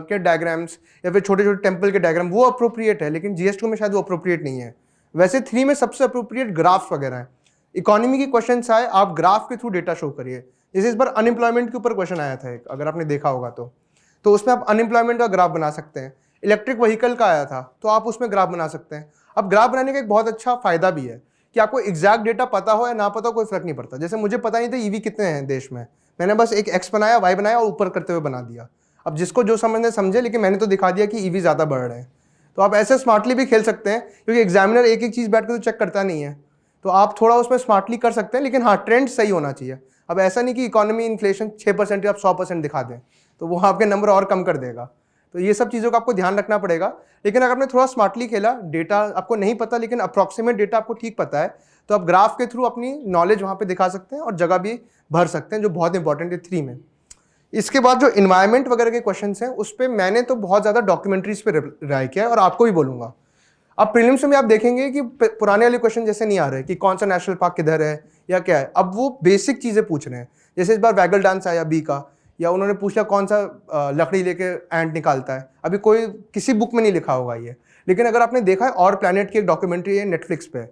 के डायग्राम्स या फिर छोटे छोटे टेम्पल के डायग्राम वो अप्रोप्रिएट है, लेकिन GS2 में शायद वो अप्रोप्रिएट नहीं है। वैसे 3 में सबसे अप्रोप्रिएट ग्राफ्स वगैरह हैं। इकोनॉमी के क्वेश्चन आए, आप ग्राफ के थ्रू डेटा शो करिए। जैसे इस बार अनएम्प्लॉयमेंट के ऊपर क्वेश्चन आया था एक, अगर आपने देखा होगा तो उसमें आप अनएम्प्लॉयमेंट का ग्राफ बना सकते हैं। इलेक्ट्रिक व्हीकल का आया था, तो आप उसमें ग्राफ बना सकते हैं। अब ग्राफ बनाने का एक बहुत अच्छा फायदा भी है कि आपको एग्जैक्ट डेटा पता हो या ना पता हो, कोई फर्क नहीं पड़ता। जैसे मुझे पता नहीं था ईवी कितने हैं देश में, मैंने बस एक एक्स बनाया, वाई बनाया और ऊपर करते हुए बना दिया। अब जिसको जो समझने समझे, लेकिन मैंने तो दिखा दिया कि ईवी ज़्यादा बढ़ रहे हैं। तो आप ऐसे स्मार्टली भी खेल सकते हैं, क्योंकि एग्जामिनर एक एक चीज़ बैठ कर तो चेक करता नहीं है, तो आप थोड़ा उसमें स्मार्टली कर सकते हैं, लेकिन हाँ ट्रेंड सही होना चाहिए। अब ऐसा नहीं कि इकोनॉमी इन्फ्लेशन 6% या आप 100% दिखा दें, तो वो आपके नंबर और कम कर देगा। तो ये सब चीज़ों का आपको ध्यान रखना पड़ेगा। लेकिन अगर आपने थोड़ा स्मार्टली खेला, डेटा आपको नहीं पता लेकिन अप्रॉक्सीमेट डेटा आपको ठीक पता है, तो आप ग्राफ के थ्रू अपनी नॉलेज वहाँ पे दिखा सकते हैं और जगह भी भर सकते हैं, जो बहुत इंपॉर्टेंट है 3 में। इसके बाद जो इन्वायरमेंट वगैरह के क्वेश्चंस हैं, उस पर मैंने तो बहुत ज़्यादा डॉक्यूमेंट्रीज पे राय किया है और आपको भी बोलूँगा। अब प्रीलिम्स में आप देखेंगे कि पुराने वाले क्वेश्चन जैसे नहीं आ रहे कि कौन सा नेशनल पार्क किधर है या क्या है, अब वो बेसिक चीज़ें पूछ रहे हैं। जैसे इस बार वैगल डांस आया बी का, या उन्होंने पूछा कौन सा लकड़ी लेके एंट निकालता है। अभी कोई किसी बुक में नहीं लिखा होगा ये, लेकिन अगर आपने देखा है और प्लैनेट की एक डॉक्यूमेंट्री है नेटफ्लिक्स पे,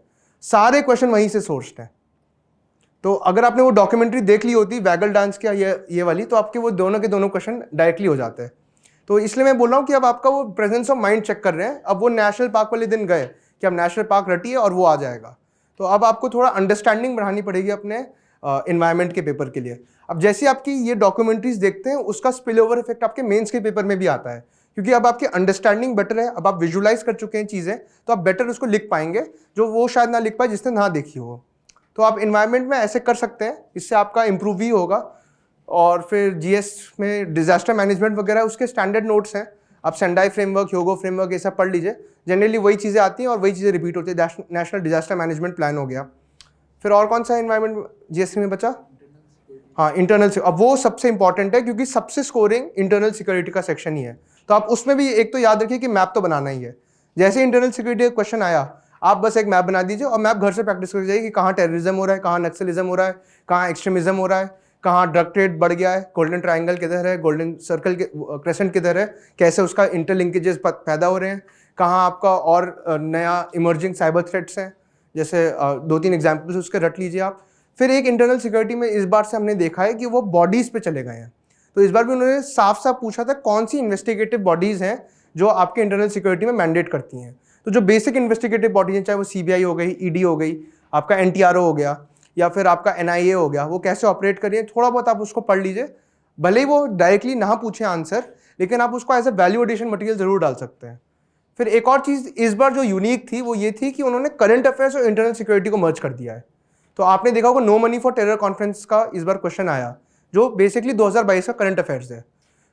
सारे क्वेश्चन वहीं से सोर्स्ड हैं। तो अगर आपने वो डॉक्यूमेंट्री देख ली होती वैगल डांस की ये वाली, तो आपके वो दोनों के दोनों क्वेश्चन डायरेक्टली हो जाते हैं। तो इसलिए मैं बोल रहा हूँ कि अब आपका वो प्रेजेंस ऑफ माइंड चेक कर रहे हैं। अब वो नेशनल पार्क वाले दिन गए कि अब नेशनल पार्क रटिए और वो आ जाएगा। तो अब आपको थोड़ा अंडरस्टैंडिंग बढ़ानी पड़ेगी अपने इन्वायरमेंट के पेपर के लिए। अब जैसे आपकी ये डॉक्यूमेंट्रीज देखते हैं, उसका स्पिल ओवर इफेक्ट आपके मेंस के पेपर में भी आता है, क्योंकि अब आपकी अंडरस्टैंडिंग बेटर है, अब आप विजुलाइज कर चुके हैं चीज़ें, तो आप बेटर उसको लिख पाएंगे, जो वो शायद ना लिख पाए जिसने ना देखी हो। तो आप इन्वायरमेंट में ऐसे कर सकते हैं, इससे आपका इम्प्रूव ही होगा। और फिर जीएस में डिजास्टर मैनेजमेंट वगैरह उसके स्टैंडर्ड नोट्स हैं, आप सेंडाई फ्रेमवर्क, ह्योगो फ्रेमवर्क ये सब पढ़ लीजिए। जनरली वही चीज़ें आती हैं और वही चीज़ें रिपीट होती है। नेशनल डिजास्टर मैनेजमेंट प्लान हो गया। फिर और कौन सा इन्वायरमेंट जीएसटी में बचा? हाँ, इंटरनल। अब वो सबसे इंपॉर्टेंट है, क्योंकि सबसे स्कोरिंग इंटरनल सिक्योरिटी का सेक्शन ही है। तो आप उसमें भी एक तो याद रखिए कि मैप तो बनाना ही है। जैसे इंटरनल सिक्योरिटी का क्वेश्चन आया, आप बस एक मैप बना दीजिए और मैप घर से प्रैक्टिस कर जाइए कि कहाँ टेररिज्म हो रहा है, कहाँ नक्सलिज्म हो रहा है, कहाँ एक्सट्रीमिज्म हो रहा है, कहाँ ड्रग ट्रेड बढ़ गया है, गोल्डन ट्रायंगल किधर है, गोल्डन सर्कल के क्रेसेंट किधर है, कैसे उसका इंटरलिंकेजेस पैदा हो रहे हैं, कहाँ आपका और नया इमर्जिंग साइबर थ्रेट्स हैं। जैसे 2-3 एग्जाम्पल्स उसके रट लीजिए आप। फिर एक इंटरनल सिक्योरिटी में इस बार से हमने देखा है कि वो बॉडीज़ पे चले गए हैं। तो इस बार भी उन्होंने साफ साफ पूछा था कौन सी इन्वेस्टिगेटिव बॉडीज़ हैं जो आपके इंटरनल सिक्योरिटी में मैंडेट करती हैं। तो जो बेसिक इन्वेस्टिगेटिव बॉडीज हैं, चाहे वो सीबीआई हो गई, ईडी हो गई, आपका एनटीआरओ हो गया, या फिर आपका एनआईए हो गया, वो कैसे ऑपरेट कर रही है, थोड़ा बहुत आप उसको पढ़ लीजिए। भले ही वो डायरेक्टली ना पूछे आंसर, लेकिन आप उसको as a value addition material जरूर डाल सकते हैं। फिर एक और चीज़ इस बार जो यूनिक थी वो ये थी कि उन्होंने करंट अफेयर्स और इंटरनल सिक्योरिटी को मर्ज कर दिया है। तो आपने देखा होगा no money for terror conference का इस बार क्वेश्चन आया, जो बेसिकली 2022 का करंट अफेयर्स है।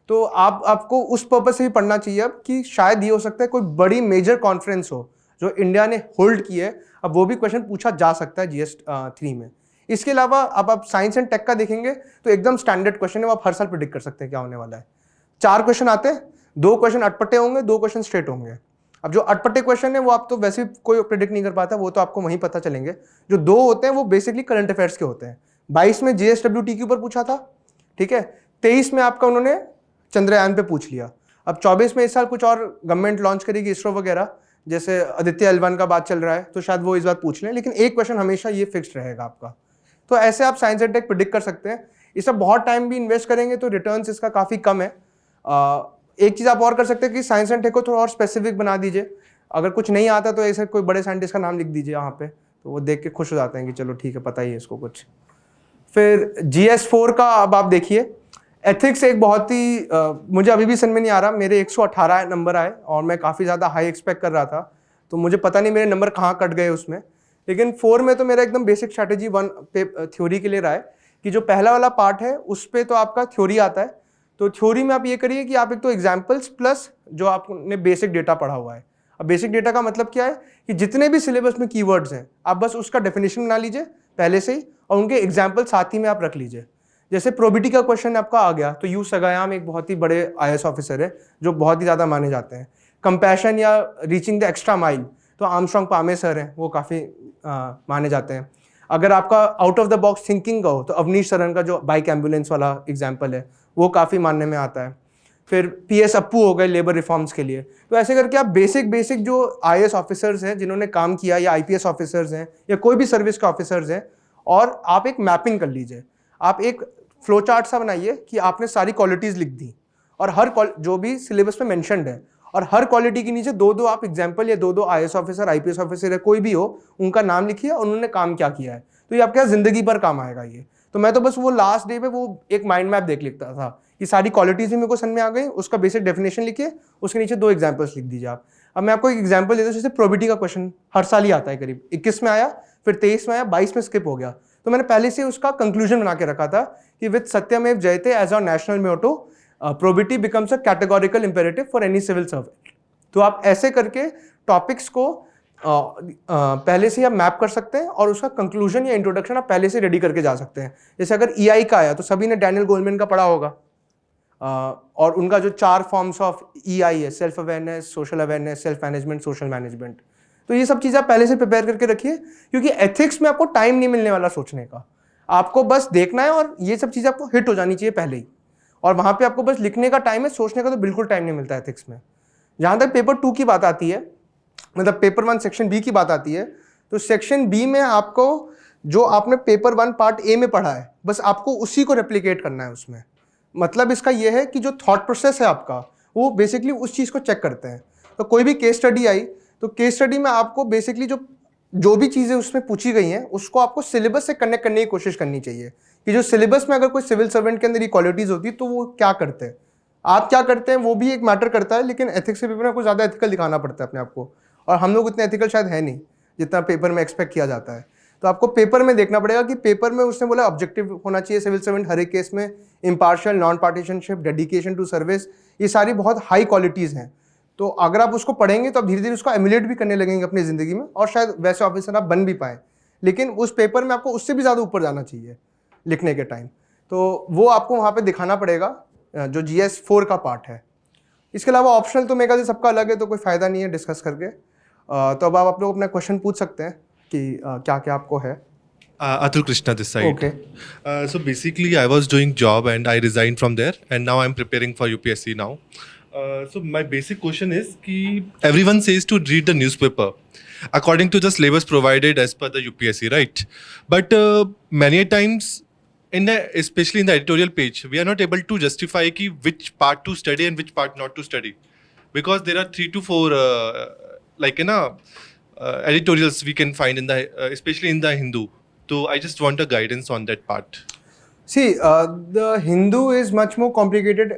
तो आपको उस पर्पज से भी पढ़ना चाहिए अब कि शायद ये हो सकता है कोई बड़ी मेजर कॉन्फ्रेंस हो जो इंडिया ने होल्ड की है, अब वो भी क्वेश्चन पूछा जा सकता है जीएस 3 में। इसके अलावा अब आप साइंस एंड टेक का देखेंगे तो एकदम स्टैंडर्ड क्वेश्चन है, वो आप हर साल प्रिडिक्ट कर सकते हैं क्या होने वाला है। 4 क्वेश्चन आते हैं, 2 क्वेश्चन अटपटे होंगे, 2 क्वेश्चन स्ट्रेट होंगे। अब जो अटपटे क्वेश्चन है वो आप तो वैसे भी कोई प्रिडिक्ट नहीं कर पाता, वो तो आपको वहीं पता चलेंगे। जो 2 होते हैं वो बेसिकली करंट अफेयर्स के होते हैं। 22 में JSWT के ऊपर पूछा था, ठीक है। 23 में आपका उन्होंने चंद्रयान पे पूछ लिया। अब 24 में इस साल कुछ और गवर्नमेंट लॉन्च करेगी, इसरो वगैरह, जैसे आदित्य L1 का बात चल रहा है, तो शायद वो इस बार पूछ लें, लेकिन एक क्वेश्चन हमेशा ये फिक्स्ड रहेगा आपका। तो ऐसे आप साइंस एंड टेक प्रिडिक्ट कर सकते हैं। इसमें बहुत टाइम भी इन्वेस्ट करेंगे तो रिटर्न्स इसका काफ़ी कम है। एक चीज़ आप और कर सकते हैं कि साइंस एंड टेक को थोड़ा और स्पेसिफिक बना दीजिए। अगर कुछ नहीं आता तो ऐसे कोई बड़े साइंटिस्ट का नाम लिख दीजिए यहाँ पे, तो वो देख के खुश हो जाते हैं कि चलो ठीक है, पता ही है इसको कुछ। फिर GS4 का अब आप देखिए, एथिक्स एक बहुत ही मुझे अभी भी समझ में नहीं आ रहा। मेरे 118 नंबर आए और मैं काफ़ी ज़्यादा हाई एक्सपेक्ट कर रहा था, तो मुझे पता नहीं मेरे नंबर कहाँ कट गए उसमें। लेकिन 4 में तो मेरा एकदम बेसिक स्ट्रैटेजी 1 पे थ्योरी के लिए रहा है कि जो पहला वाला पार्ट है उस पर तो आपका थ्योरी आता है। तो थ्योरी में आप ये करिए कि आप एक तो एग्जाम्पल्स प्लस जो आपने बेसिक डेटा पढ़ा हुआ है। अब बेसिक डेटा का मतलब क्या है कि जितने भी सिलेबस में कीवर्ड्स हैं आप बस उसका डेफिनेशन बना लीजिए पहले से ही, और उनके एग्जाम्पल साथ ही में आप रख लीजिए। जैसे प्रोबिटी का क्वेश्चन आपका आ गया तो यू सगायाम एक बहुत ही बड़े IAS ऑफिसर है जो बहुत ही ज़्यादा माने जाते हैं। कंपैशन या रीचिंग द एक्स्ट्रा माइल तो आर्मस्ट्रांग पामे सर हैं, वो काफ़ी माने जाते हैं। अगर आपका out of the box thinking का हो तो अवनीश सरन का जो बाइक एम्बुलेंस वाला एग्जाम्पल है वो काफ़ी मानने में आता है। फिर PS अप्पू हो गए लेबर रिफॉर्म्स के लिए। तो ऐसे करके आप बेसिक जो IAS ऑफिसर्स हैं जिन्होंने काम किया, या IPS ऑफिसर्स हैं, या कोई भी सर्विस के ऑफिसर्स हैं, और आप एक मैपिंग कर लीजिए। आप एक फ्लो चार्ट सा बनाइए कि आपने सारी क्वालिटीज़ लिख दी और हर जो भी सिलेबस में मेंशन्ड है, और हर क्वालिटी के नीचे दो दो आप एग्जाम्पल या दो दो IAS ऑफिसर, IPS ऑफिसर या कोई भी हो, उनका नाम लिखिए और उन्होंने काम क्या किया है। तो ये आपके यहाँ जिंदगी भर काम आएगा ये। तो मैं तो बस वो लास्ट डे पे वो एक माइंड मैप देख लिखता था कि सारी क्वालिटीज ही मेरे को समझ में आ गई, उसका बेसिक डेफिनेशन लिखिए, उसके नीचे 2 एग्जाम्पल्स लिख दीजिए आप। अब मैं आपको एक एग्जाम्पल देता हूँ, जैसे प्रोबेबिलिटी का क्वेश्चन हर साल ही आता है, करीब 21 में आया, फिर 23 में आया, 22 में स्किप हो गया। तो मैंने पहले से उसका कंक्लूजन बना के रखा था कि with Satyamev Jayate as our national motto, probability becomes a categorical imperative for any civil servant. तो आप ऐसे करके टॉपिक्स को पहले से आप मैप कर सकते हैं और उसका कंक्लूजन या इंट्रोडक्शन आप पहले से रेडी करके जा सकते हैं। जैसे अगर EI का आया तो सभी ने डैनियल गोलमैन का पढ़ा होगा, और उनका जो 4 फॉर्म्स ऑफ EI है, self awareness, social awareness, self management, social management. तो ये सब चीज़ें आप पहले से प्रिपेयर करके रखिए, क्योंकि एथिक्स में आपको टाइम नहीं मिलने वाला सोचने का, आपको बस देखना है और ये सब चीज़ें आपको हिट हो जानी चाहिए पहले ही। और वहाँ पे आपको बस लिखने का टाइम है, सोचने का तो बिल्कुल टाइम नहीं मिलता एथिक्स में। जहाँ तक पेपर 2 की बात आती है, मतलब पेपर 1 सेक्शन B की बात आती है, तो सेक्शन B में आपको जो आपने पेपर 1 पार्ट A में पढ़ा है, बस आपको उसी को रेप्लिकेट करना है उसमें। मतलब इसका ये है कि जो थॉट प्रोसेस है आपका, वो बेसिकली उस चीज़ को चेक करते हैं। तो कोई भी केस स्टडी आई तो केस स्टडी में आपको बेसिकली जो भी चीज़ें उसमें पूछी गई हैं उसको आपको सिलेबस से कनेक्ट करने की कोशिश करनी चाहिए कि जो सिलेबस में अगर कोई सिविल सर्वेंट के अंदर ये क्वालिटीज़ होती है तो वो क्या करते हैं, आप क्या करते हैं, वो भी एक मैटर करता है। लेकिन एथिक्स के पेपर में आपको ज़्यादा एथिकल दिखाना पड़ता है अपने आप को, और हम लोग इतने एथिकल शायद है नहीं जितना पेपर में एक्सपेक्ट किया जाता है। तो आपको पेपर में देखना पड़ेगा कि पेपर में उसने बोला ऑब्जेक्टिव होना चाहिए सिविल सर्वेंट हर एक केस में, impartial, non partisanship, dedication to service, ये सारी बहुत हाई क्वालिटीज़ हैं। तो अगर आप उसको पढ़ेंगे तो आप धीरे धीरे उसको एमुलेट भी करने लगेंगे अपनी ज़िंदगी में, और शायद वैसे ऑफिसर आप बन भी पाएँ। लेकिन उस पेपर में आपको उससे भी ज़्यादा ऊपर जाना चाहिए लिखने के टाइम, तो वो आपको वहाँ पे दिखाना पड़ेगा जो GS 4 का पार्ट है। इसके अलावा ऑप्शनल तो मेरे ख्याल से सबका अलग है, तो कोई फ़ायदा नहीं है डिस्कस करके। तो अब आप लोग अपना क्वेश्चन पूछ सकते हैं कि क्या क्या आपको है। Atul Krishna this side. Okay. So basically, I was doing job and I resigned from there, and now I'm preparing for UPSC now. So my basic question is कि everyone says to read the newspaper according to the syllabus provided as per the UPSC, right? But many a times, especially in the editorial page, we are not able to justify कि which part to study and which part not to study, because there are 3 to 4 editorials we can find in the especially in the Hindu. So I just want a guidance on that part. See, the Hindu is much more complicated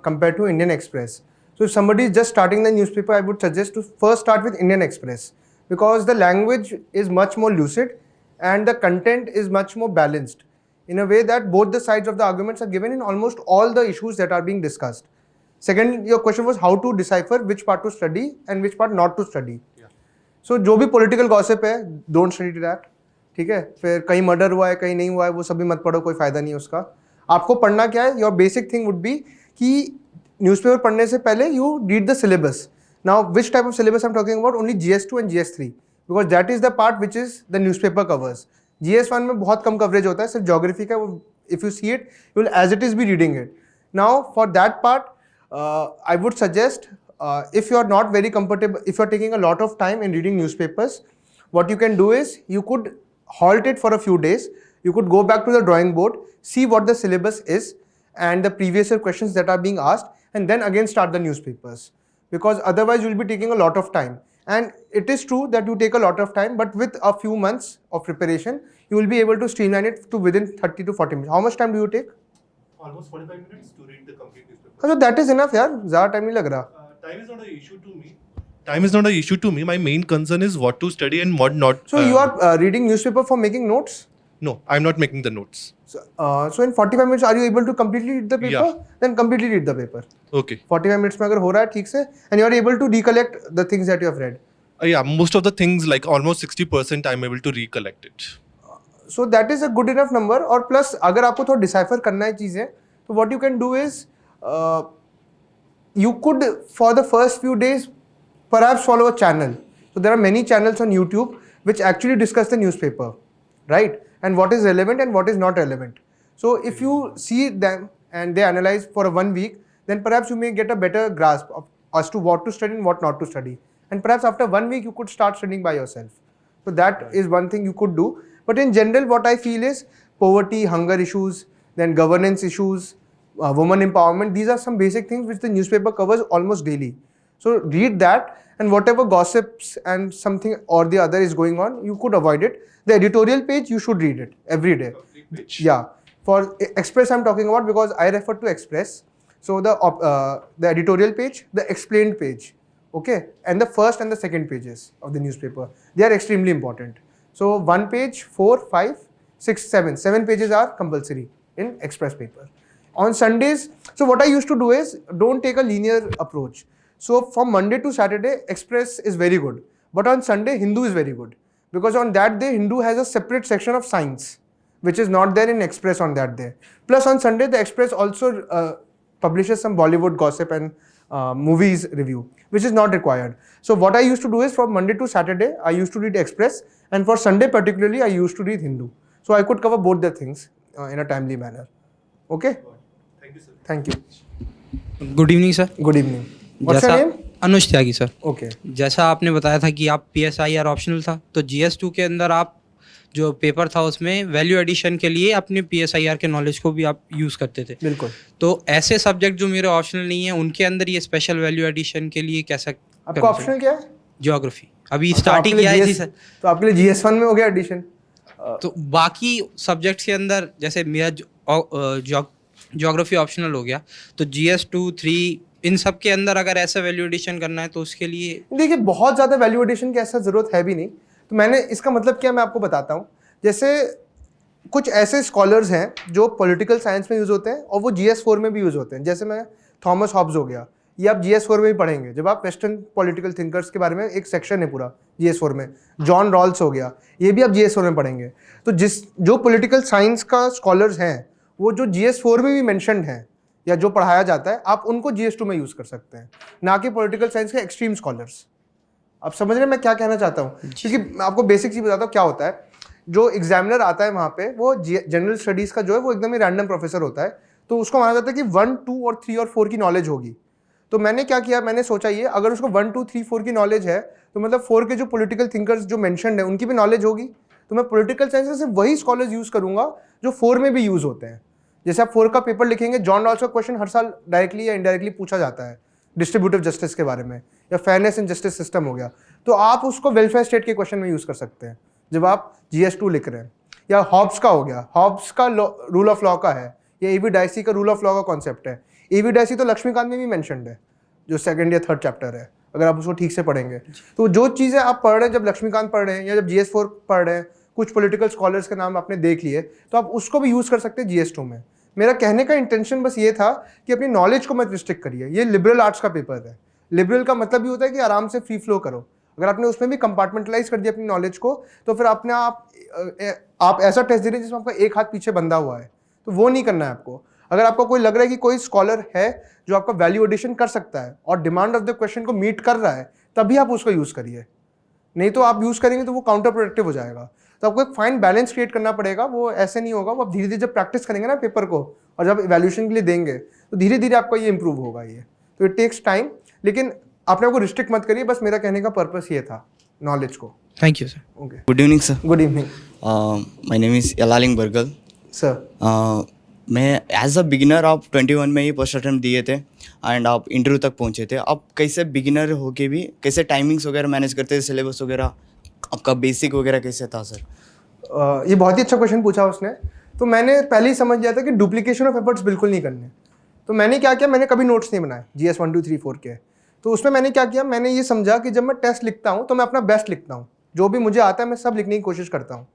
compared to Indian Express. So if somebody is just starting the newspaper, I would suggest to first start with Indian Express, because the language is much more lucid and the content is much more balanced in a way that both the sides of the arguments are given in almost all the issues that are being discussed. Second, your question was how to decipher which part to study and which part not to study. So जो भी political gossip है, don't study that. ठीक है, फिर कहीं murder हुआ है कहीं नहीं हुआ है वो सभी मत पढ़ो, कोई फ़ायदा नहीं है उसका। आपको पढ़ना क्या है, your basic thing would be कि न्यूज़पेपर पढ़ने से पहले you read the syllabus. Now which type of syllabus I am talking about, only GS2 and GS3, because that is the part which is the newspaper covers. GS1 में बहुत कम coverage होता है, सिर्फ geography का। If you see it you will as it is be reading it. Now for that part I would suggest, if you are not very comfortable, if you are taking a lot of time in reading newspapers, what you can do is you could halt it for a few days. You could go back to the drawing board, see what the syllabus is and the previous year questions that are being asked, and then again start the newspapers, because otherwise you will be taking a lot of time. And it is true that you take a lot of time, but with a few months of preparation you will be able to streamline it to within 30 to 40 minutes. How much time do you take? Almost 45 minutes to read the complete newspaper. So that is enough यार, ज़्यादा time नहीं लग रहा। Time is not an issue to me. Time is not an issue to me. My main concern is what to study and what not. So you are reading newspaper for making notes? No, I'm not making the notes. So in 45 minutes are you able to completely read the paper? Yeah. Then completely read the paper. Okay. 45 minutes में अगर हो रहा है ठीक से, and you are able to recollect the things that you have read. Yeah, most of the things, like almost 60%, I'm able to recollect it. So that is a good enough number. और plus अगर आपको थोड़ा decipher करना है चीज़ें, तो what you can do is you could for the first few days perhaps follow a channel. So there are many channels on YouTube which actually discuss the newspaper, right? And what is relevant and what is not relevant. So if you see them and they analyze for 1 week, then perhaps you may get a better grasp of as to what to study and what not to study. And perhaps after 1 week you could start studying by yourself. So that is one thing you could do. But in general, what I feel is poverty, hunger issues, then governance issues, women empowerment. These are some basic things which the newspaper covers almost daily. So read that, and whatever gossips and something or the other is going on, you could avoid it. The editorial page, you should read it every day. Yeah. For Express, I'm talking about because I refer to Express. So the editorial page, the explained page, okay, and the first and the second pages of the newspaper, they are extremely important. So 1 page, 4, 5, 6, 7. 7 pages are compulsory in Express paper. On Sundays, so what I used to do is don't take a linear approach. So from Monday to Saturday, Express is very good, but on Sunday, Hindu is very good because on that day, Hindu has a separate section of science, which is not there in Express on that day. Plus on Sunday, the Express also publishes some Bollywood gossip and movies review, which is not required. So what I used to do is from Monday to Saturday, I used to read Express, and for Sunday particularly, I used to read Hindu. So I could cover both the things in a timely manner. Okay? Thank you, sir. Thank you. Good evening sir. Good evening. What's your name? Anuj Tyagi sir. Okay. जैसा आपने बताया था कि आप PSIR optional था, तो GS2 के अंदर आप जो पेपर था उसमें वैल्यू एडिशन के लिए अपने PSIR के नॉलेज को भी आप यूज़ करते थे। बिल्कुल। तो ऐसे सब्जेक्ट जो मेरे ऑप्शनल नहीं है उनके अंदर ये स्पेशल वैल्यू एडिशन के लिए कैसा आपका ऑप्शनल क्या है? ज्योग्राफी अभी स्टार्टिंग किया है इसी सर। तो आपके लिए GS1 में हो गया एडिशन? तो बाकी सब्जेक्ट्स के अंदर जैसे मेरा ज्योग्राफी ऑप्शनल हो गया, तो GS2, 3 इन सब के अंदर अगर ऐसा वैल्यू एडिशन करना है तो उसके लिए देखिए बहुत ज़्यादा वैल्यू एडिशन की ऐसा ज़रूरत है भी नहीं। तो मैंने इसका मतलब क्या मैं आपको बताता हूँ। जैसे कुछ ऐसे स्कॉलर्स हैं जो पॉलिटिकल साइंस में यूज़ होते हैं और वो GS4 में भी यूज़ होते हैं। जैसे मैं थॉमस हॉब्स हो गया, ये आप GS4 में भी पढ़ेंगे जब आप वेस्टर्न पॉलिटिकल थिंकर्स के बारे में एक सेक्शन है पूरा GS4 में। जॉन रॉल्स हो गया, ये भी आप GS4 में पढ़ेंगे। तो जो पॉलिटिकल साइंस का स्कॉलर्स हैं वो जो GS4 में भी मैंशनड हैं या जो पढ़ाया जाता है, आप उनको GS2 में यूज़ कर सकते हैं, ना कि पॉलिटिकल साइंस के एक्सट्रीम स्कॉलर्स। आप समझ रहे हैं मैं क्या कहना चाहता हूँ? क्योंकि मैं आपको बेसिक चीज़ बताता हूँ क्या होता है। जो एग्जामिनर आता है वहाँ पे वो जनरल स्टडीज़ का जो है वो एकदम ही रैंडम प्रोफेसर होता है, तो उसको माना जाता है कि 1, 2 और 3 और 4 की नॉलेज होगी। तो मैंने क्या किया, मैंने सोचा ये अगर उसको 1, 2, 3, 4 की नॉलेज है तो मतलब 4 के जो पॉलिटिकल थिंकर्स जो मैंशनड है उनकी भी नॉलेज होगी। तो मैं पॉलिटिकल साइंस में सिर्फ वही स्कॉलर्स यूज़ करूँगा जो 4 में भी यूज़ होते हैं। जैसे आप 4 का पेपर लिखेंगे, जॉन रॉल्स का क्वेश्चन हर साल डायरेक्टली या इनडायरेक्टली पूछा जाता है डिस्ट्रीब्यूटिव जस्टिस के बारे में, या फेयरनेस एंड जस्टिस सिस्टम हो गया, तो आप उसको वेलफेयर स्टेट के क्वेश्चन में यूज़ कर सकते हैं जब आप GS2 लिख रहे हैं। या हॉब्स का हो गया, हॉब्स का रूल ऑफ लॉ का है, या एवी डाइसी का रूल ऑफ लॉ का कॉन्सेप्ट है। एवी डाइसी तो लक्ष्मीकांत में भी मैंशनड है, जो 2nd या 3rd चैप्टर है, अगर आप उसको ठीक से पढ़ेंगे। तो जो चीज़ें आप पढ़ रहे हैं, जब लक्ष्मीकांत पढ़ रहे हैं या जब GS4 पढ़ रहे हैं, कुछ पॉलिटिकल स्कॉलर्स के नाम आपने देख लिए, तो आप उसको भी यूज़ कर सकते हैं GS2 में। मेरा कहने का इंटेंशन बस ये था कि अपनी नॉलेज को मत रिस्ट्रिक्ट करिए। ये लिबरल आर्ट्स का पेपर है। लिबरल का मतलब ये होता है कि आराम से फ्री फ्लो करो। अगर आपने उसमें भी कंपार्टमेंटलाइज कर दिया अपनी नॉलेज को, तो फिर अपने आप ऐसा टेस्ट दे रहे हैं जिसमें आपका एक हाथ पीछे बंधा हुआ है, तो वो नहीं करना है आपको। अगर आपको कोई लग रहा है कि कोई स्कॉलर है जो आपका वैल्यू एडिशन कर सकता है और डिमांड ऑफ द क्वेश्चन को मीट कर रहा है, तभी आप उसको यूज़ करिए। नहीं तो आप यूज़ करेंगे तो वो काउंटर प्रोडक्टिव हो जाएगा। तो आपको एक फाइन बैलेंस क्रिएट करना पड़ेगा। वो ऐसे नहीं होगा, वो आप धीरे धीरे जब प्रैक्टिस करेंगे ना पेपर को और जब इवैल्यूएशन के लिए देंगे तो धीरे धीरे आपका ये इंप्रूव होगा। ये तो इट टेक्स टाइम, लेकिन अपने आपको रिस्ट्रिक्ट मत करिए। बस मेरा कहने का पर्पस ये था नॉलेज को। Thank you sir. Okay, good evening sir. Good evening my name is यलालिंग बर्गल सर। मैं एज अ बिगिनर आप 21 में ही फर्स्ट अटेम्प्ट दिए थे एंड आप इंटरव्यू तक पहुंचे थे। आप कैसे बिगिनर होके भी कैसे टाइमिंग्स वगैरह मैनेज करते थे, सिलेबस वगैरह आपका बेसिक वगैरह कैसे था सर? ये बहुत ही अच्छा क्वेश्चन पूछा उसने। तो मैंने पहले ही समझ लिया था कि डुप्लीकेशन ऑफ एफर्ट्स बिल्कुल नहीं करने। तो मैंने क्या किया, मैंने कभी नोट्स नहीं बनाए GS 1, 2, 3, 4 के। तो उसमें मैंने क्या किया, मैंने ये समझा कि जब मैं टेस्ट लिखता हूँ तो मैं अपना बेस्ट लिखता हूँ, जो भी मुझे आता है मैं सब लिखने की कोशिश करता हूँ।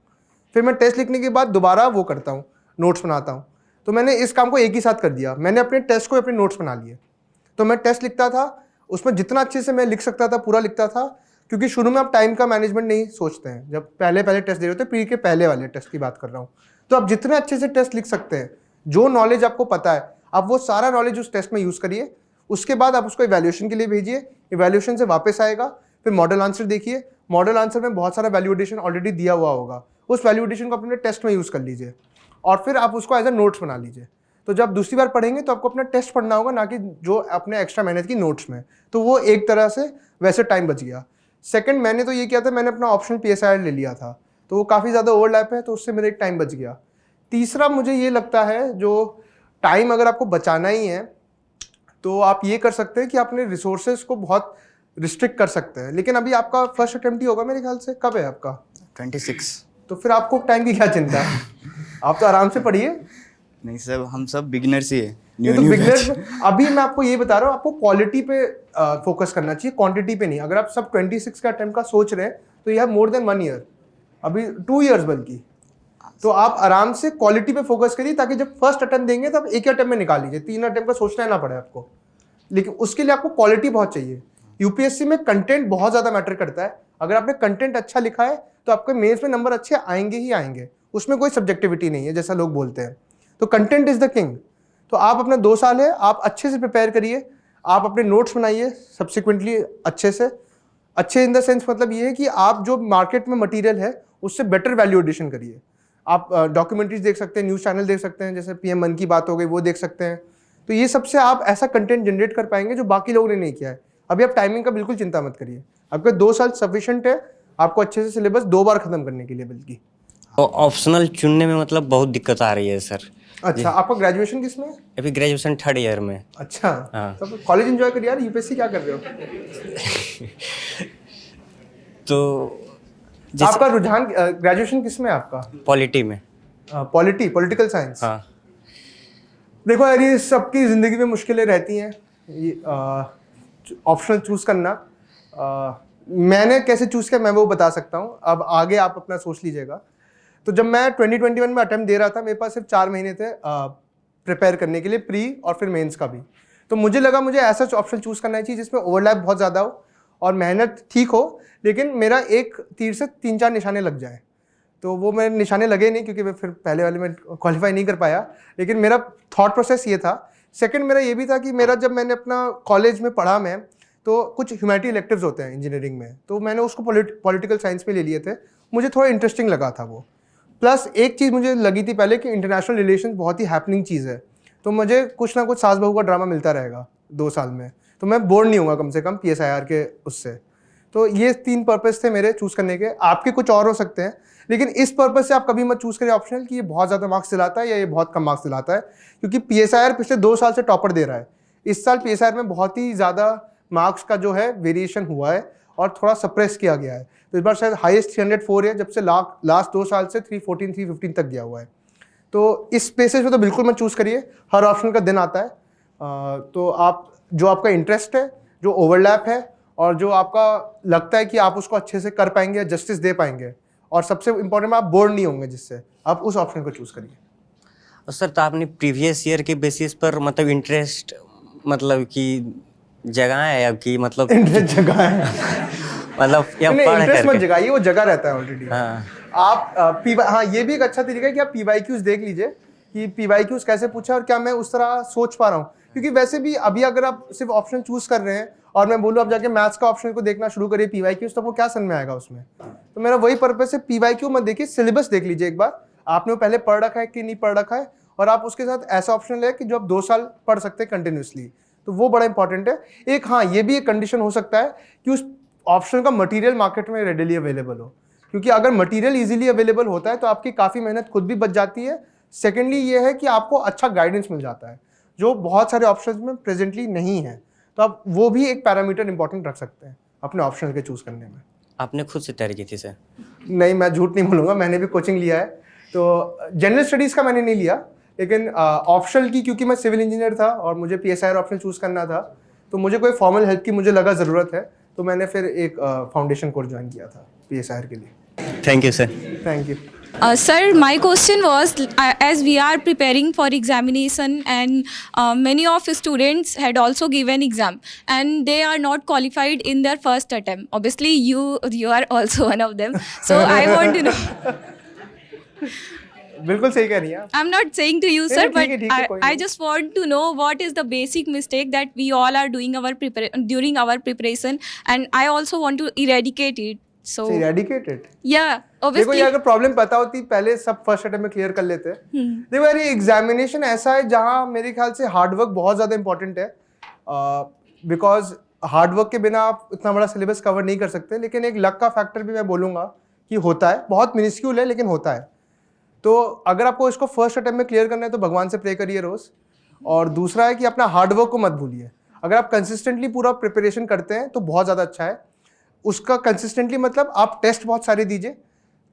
फिर मैं टेस्ट लिखने के बाद दोबारा वो करता हूँ, नोट्स बनाता हूँ। तो मैंने इस काम को एक ही साथ कर दिया। मैंने अपने टेस्ट को अपने नोट्स बना लिए। तो मैं टेस्ट लिखता था, उसमें जितना अच्छे से मैं लिख सकता था पूरा लिखता था, क्योंकि शुरू में आप टाइम का मैनेजमेंट नहीं सोचते हैं। जब पहले टेस्ट दे रहे होते हैं, प्री के पहले वाले टेस्ट की बात कर रहा हूँ, तो आप जितने अच्छे से टेस्ट लिख सकते हैं, जो नॉलेज आपको पता है, आप वो सारा नॉलेज उस टेस्ट में यूज़ करिए। उसके बाद आप उसको इवैल्यूएशन के लिए भेजिए, इवैल्यूएशन से वापस आएगा, फिर मॉडल आंसर देखिए। मॉडल आंसर में बहुत सारा वैल्यू एडिशन ऑलरेडी दिया हुआ होगा, उस वैल्यू एडिशन को अपने टेस्ट में यूज़ कर लीजिए और फिर आप उसको एज अ नोट्स बना लीजिए। तो जब दूसरी बार पढ़ेंगे तो आपको अपना टेस्ट पढ़ना होगा, ना कि जो अपने एक्स्ट्रा मेहनत की नोट्स में। तो वो एक तरह से वैसे टाइम बच गया। सेकंड, मैंने तो ये किया था, मैंने अपना ऑप्शनल PSIR ले लिया था, तो वो काफ़ी ज़्यादा ओवरलैप है, तो उससे मेरा एक टाइम बच गया। तीसरा, मुझे ये लगता है जो टाइम अगर आपको बचाना ही है तो आप ये कर सकते हैं कि अपने रिसोर्सेज को बहुत रिस्ट्रिक्ट कर सकते हैं। लेकिन अभी आपका फर्स्ट अटेम्प्ट ही होगा मेरे ख्याल से, कब है आपका? 26। तो फिर आपको टाइम की क्या चिंता है? आप तो आराम से पढ़िए। नहीं सर, हम सब बिगिनर्स ही है। ये तो बिगनर्स, अभी मैं आपको ये बता रहा हूँ, आपको क्वालिटी पे फोकस करना चाहिए, क्वांटिटी पे नहीं। अगर आप सब 26 का अटेम्प्ट का सोच रहे हैं तो यह मोर देन 1 ईयर, अभी 2 ईयर्स बल्कि। तो आप आराम से क्वालिटी पे फोकस करिए, ताकि जब फर्स्ट अटेम्प्ट देंगे तो आप एक ही अटेम्प्ट में निकाल लीजिए, 3 अटेम्प्ट का सोचना ना पड़े आपको। लेकिन उसके लिए आपको क्वालिटी बहुत चाहिए। यूपीएससी में कंटेंट बहुत ज़्यादा मैटर करता है। अगर आपने कंटेंट अच्छा लिखा है तो आपके मेंस में नंबर अच्छे आएंगे ही आएंगे, उसमें कोई सब्जेक्टिविटी नहीं है जैसा लोग बोलते हैं। तो कंटेंट इज़ द किंग। तो आप अपना 2 साल है, आप अच्छे से प्रिपेयर करिए, आप अपने नोट्स बनाइए सब्सिक्वेंटली अच्छे से। अच्छे इन द सेंस मतलब ये है कि आप जो मार्केट में मटेरियल है उससे बेटर वैल्यू एडिशन करिए। आप डॉक्यूमेंट्रीज देख सकते हैं, न्यूज़ चैनल देख सकते हैं, जैसे पीएम मन की बात हो गई वो देख सकते हैं। तो ये सबसे आप ऐसा कंटेंट जनरेट कर पाएंगे जो बाकी लोगों ने नहीं किया है। अभी आप टाइमिंग का बिल्कुल चिंता मत करिए, आपके 2 साल सफिशिएंट है आपको अच्छे से सिलेबस 2 बार खत्म करने के लिए बल्कि। तो ऑप्शनल चुनने में मतलब बहुत दिक्कत आ रही है सर। अच्छा, आपका ग्रेजुएशन किस में है? अभी ग्रेजुएशन 3rd ईयर में। अच्छा, हाँ। तो कॉलेज एंजॉय करिए यार, यूपीएससी क्या कर रहे हो? तो आपका रुझान ग्रेजुएशन किस में है आपका? पॉलिटी में। Political science. हाँ। देखो यार, ये सबकी ज़िंदगी में मुश्किलें रहती हैं, ये ऑप्शनल चूज़ करना। मैंने कैसे चूज़ किया मैं वो बता सकता हूँ, अब आगे आप अपना सोच लीजिएगा। तो जब मैं 2021 में अटेम्प्ट दे रहा था, मेरे पास सिर्फ 4 महीने थे प्रिपेयर करने के लिए, प्री और फिर मेंस का भी। तो मुझे लगा मुझे ऐसा ऑप्शन चूज़ करना चाहिए जिसमें ओवरलैप बहुत ज़्यादा हो और मेहनत ठीक हो, लेकिन मेरा एक तीर से 3-4 निशाने लग जाए। तो वो मेरे निशाने लगे नहीं, क्योंकि मैं फिर पहले वाले में क्वालिफाई नहीं कर पाया। लेकिन मेरा थॉट प्रोसेस ये था। सेकंड मेरा ये भी था कि मेरा जब मैंने अपना कॉलेज में पढ़ा मैं, तो कुछ ह्यूमैनिटी इलेक्टिव्स होते हैं इंजीनियरिंग में, तो मैंने उसको पॉलिटिकल साइंस में ले लिए थे। मुझे थोड़ा इंटरेस्टिंग लगा था वो। प्लस एक चीज़ मुझे लगी थी पहले कि इंटरनेशनल रिलेशन बहुत ही हैपनिंग चीज़ है, तो मुझे कुछ ना कुछ सास बहू का ड्रामा मिलता रहेगा 2 साल में, तो मैं बोर नहीं होऊंगा कम से कम PSIR के उससे। तो ये 3 पर्पस थे मेरे चूज़ करने के। आपके कुछ और हो सकते हैं, लेकिन इस पर्पस से आप कभी मत चूज़ करें ऑप्शनल कि ये बहुत ज़्यादा मार्क्स दिलाता है या ये बहुत कम मार्क्स दिलाता है, क्योंकि PSIR पिछले 2 साल से टॉपर दे रहा है। इस साल PSIR में बहुत ही ज़्यादा मार्क्स का जो है वेरिएशन हुआ है और थोड़ा सप्रेस किया गया है। तो इस बार शायद हाईएस्ट 304 है, जब से लास्ट 2 साल से 314 315 तक गया हुआ है। तो इस बेसिस पे तो बिल्कुल मत चूज़ करिए, हर ऑप्शन का दिन आता है। तो आप जो आपका इंटरेस्ट है, जो ओवरलैप है और जो आपका लगता है कि आप उसको अच्छे से कर पाएंगे, जस्टिस दे पाएंगे, और सबसे इंपॉर्टेंट आप बोर नहीं होंगे, जिससे आप उस ऑप्शन को चूज़ करिए। और सर, तो आपने प्रीवियस ईयर के बेसिस पर मतलब इंटरेस्ट मतलब कि जगह है या कि मतलब इंटरेस्ट जगह है मतलब या पढ़ इंटरेस्ट मत करके? जगाइए, वो जगह रहता है ऑलरेडी। हाँ। आप हाँ, ये भी एक अच्छा तरीका है कि आप PYQs देख लीजिए कि PYQs कैसे पूछा और क्या मैं उस तरह सोच पा रहा हूँ। क्योंकि वैसे भी अभी अगर आप सिर्फ ऑप्शन चूज कर रहे हैं और मैं बोलूँ आप जाके मैथ्स का ऑप्शन को देखना शुरू करिए PYQs, तो आपको क्या समझ में आएगा उसमें? तो मेरा वही पर्पस है, PYQ मत देखिए, सिलेबस देख लीजिए एक बार, आपने वो पहले पढ़ रखा है कि नहीं पढ़ रखा है, और आप उसके साथ ऐसा ऑप्शन है कि जो आप 2 साल पढ़ सकते हैं कंटिन्यूसली, तो वो बड़ा इंपॉर्टेंट है। एक हाँ, ये भी एक कंडीशन हो सकता है कि उस ऑप्शन का मटेरियल मार्केट में रेडिली अवेलेबल हो, क्योंकि अगर मटेरियल इजीली अवेलेबल होता है तो आपकी काफ़ी मेहनत खुद भी बच जाती है। सेकेंडली ये है कि आपको अच्छा गाइडेंस मिल जाता है, जो बहुत सारे ऑप्शंस में प्रेजेंटली नहीं है। तो आप वो भी एक पैरामीटर इंपॉर्टेंट रख सकते हैं अपने ऑप्शन के चूज़ करने में। आपने खुद से तैयारी की थी सर? नहीं, मैं झूठ नहीं बोलूँगा, मैंने भी कोचिंग लिया है। तो जनरल स्टडीज़ का मैंने नहीं लिया, लेकिन ऑप्शनल की, क्योंकि मैं सिविल इंजीनियर था और मुझे PSIR ऑप्शन चूज़ करना था, तो मुझे कोई फॉर्मल हेल्प की मुझे लगा ज़रूरत है, तो मैंने फिर एक फाउंडेशन कोर्स ज्वाइन किया था PSIR के लिए। Thank you sir. Thank you. Sir, my question was, as we are preparing for examination and many of students had also given exam and they are not qualified in their first attempt. Obviously, you are also one of them. So I want to know. बिल्कुल सही कह रही हैं आप। I'm not saying to you, sir, ठीक है, but ठीक है, कोई I नहीं। just want to know what is the basic mistake that we all are doing during our preparation, and I also want to eradicate it. So eradicated. yeah, देखो, obviously. ये अगर problem पता होती पहले सब फर्स्ट अटेम्प्ट में clear कर लेते हैं। देखो यार, ये एग्जामिनेशन ऐसा है जहाँ मेरे ख्याल से हार्डवर्क बहुत ज़्यादा इंपॉर्टेंट है, बिकॉज हार्डवर्क के बिना आप इतना बड़ा सिलेबस कवर नहीं कर सकते। लेकिन एक लक का फैक्टर भी मैं बोलूँगा कि होता है, बहुत मिनिस्क्यूल है लेकिन होता है। तो अगर आपको इसको फर्स्ट अटेम्प्ट में क्लियर करना है तो भगवान से प्रे करिए रोज़, और दूसरा है कि अपना हार्डवर्क को मत भूलिए। अगर आप कंसिस्टेंटली पूरा प्रिपरेशन करते हैं तो बहुत ज़्यादा अच्छा है। उसका कंसिस्टेंटली मतलब आप टेस्ट बहुत सारे दीजिए,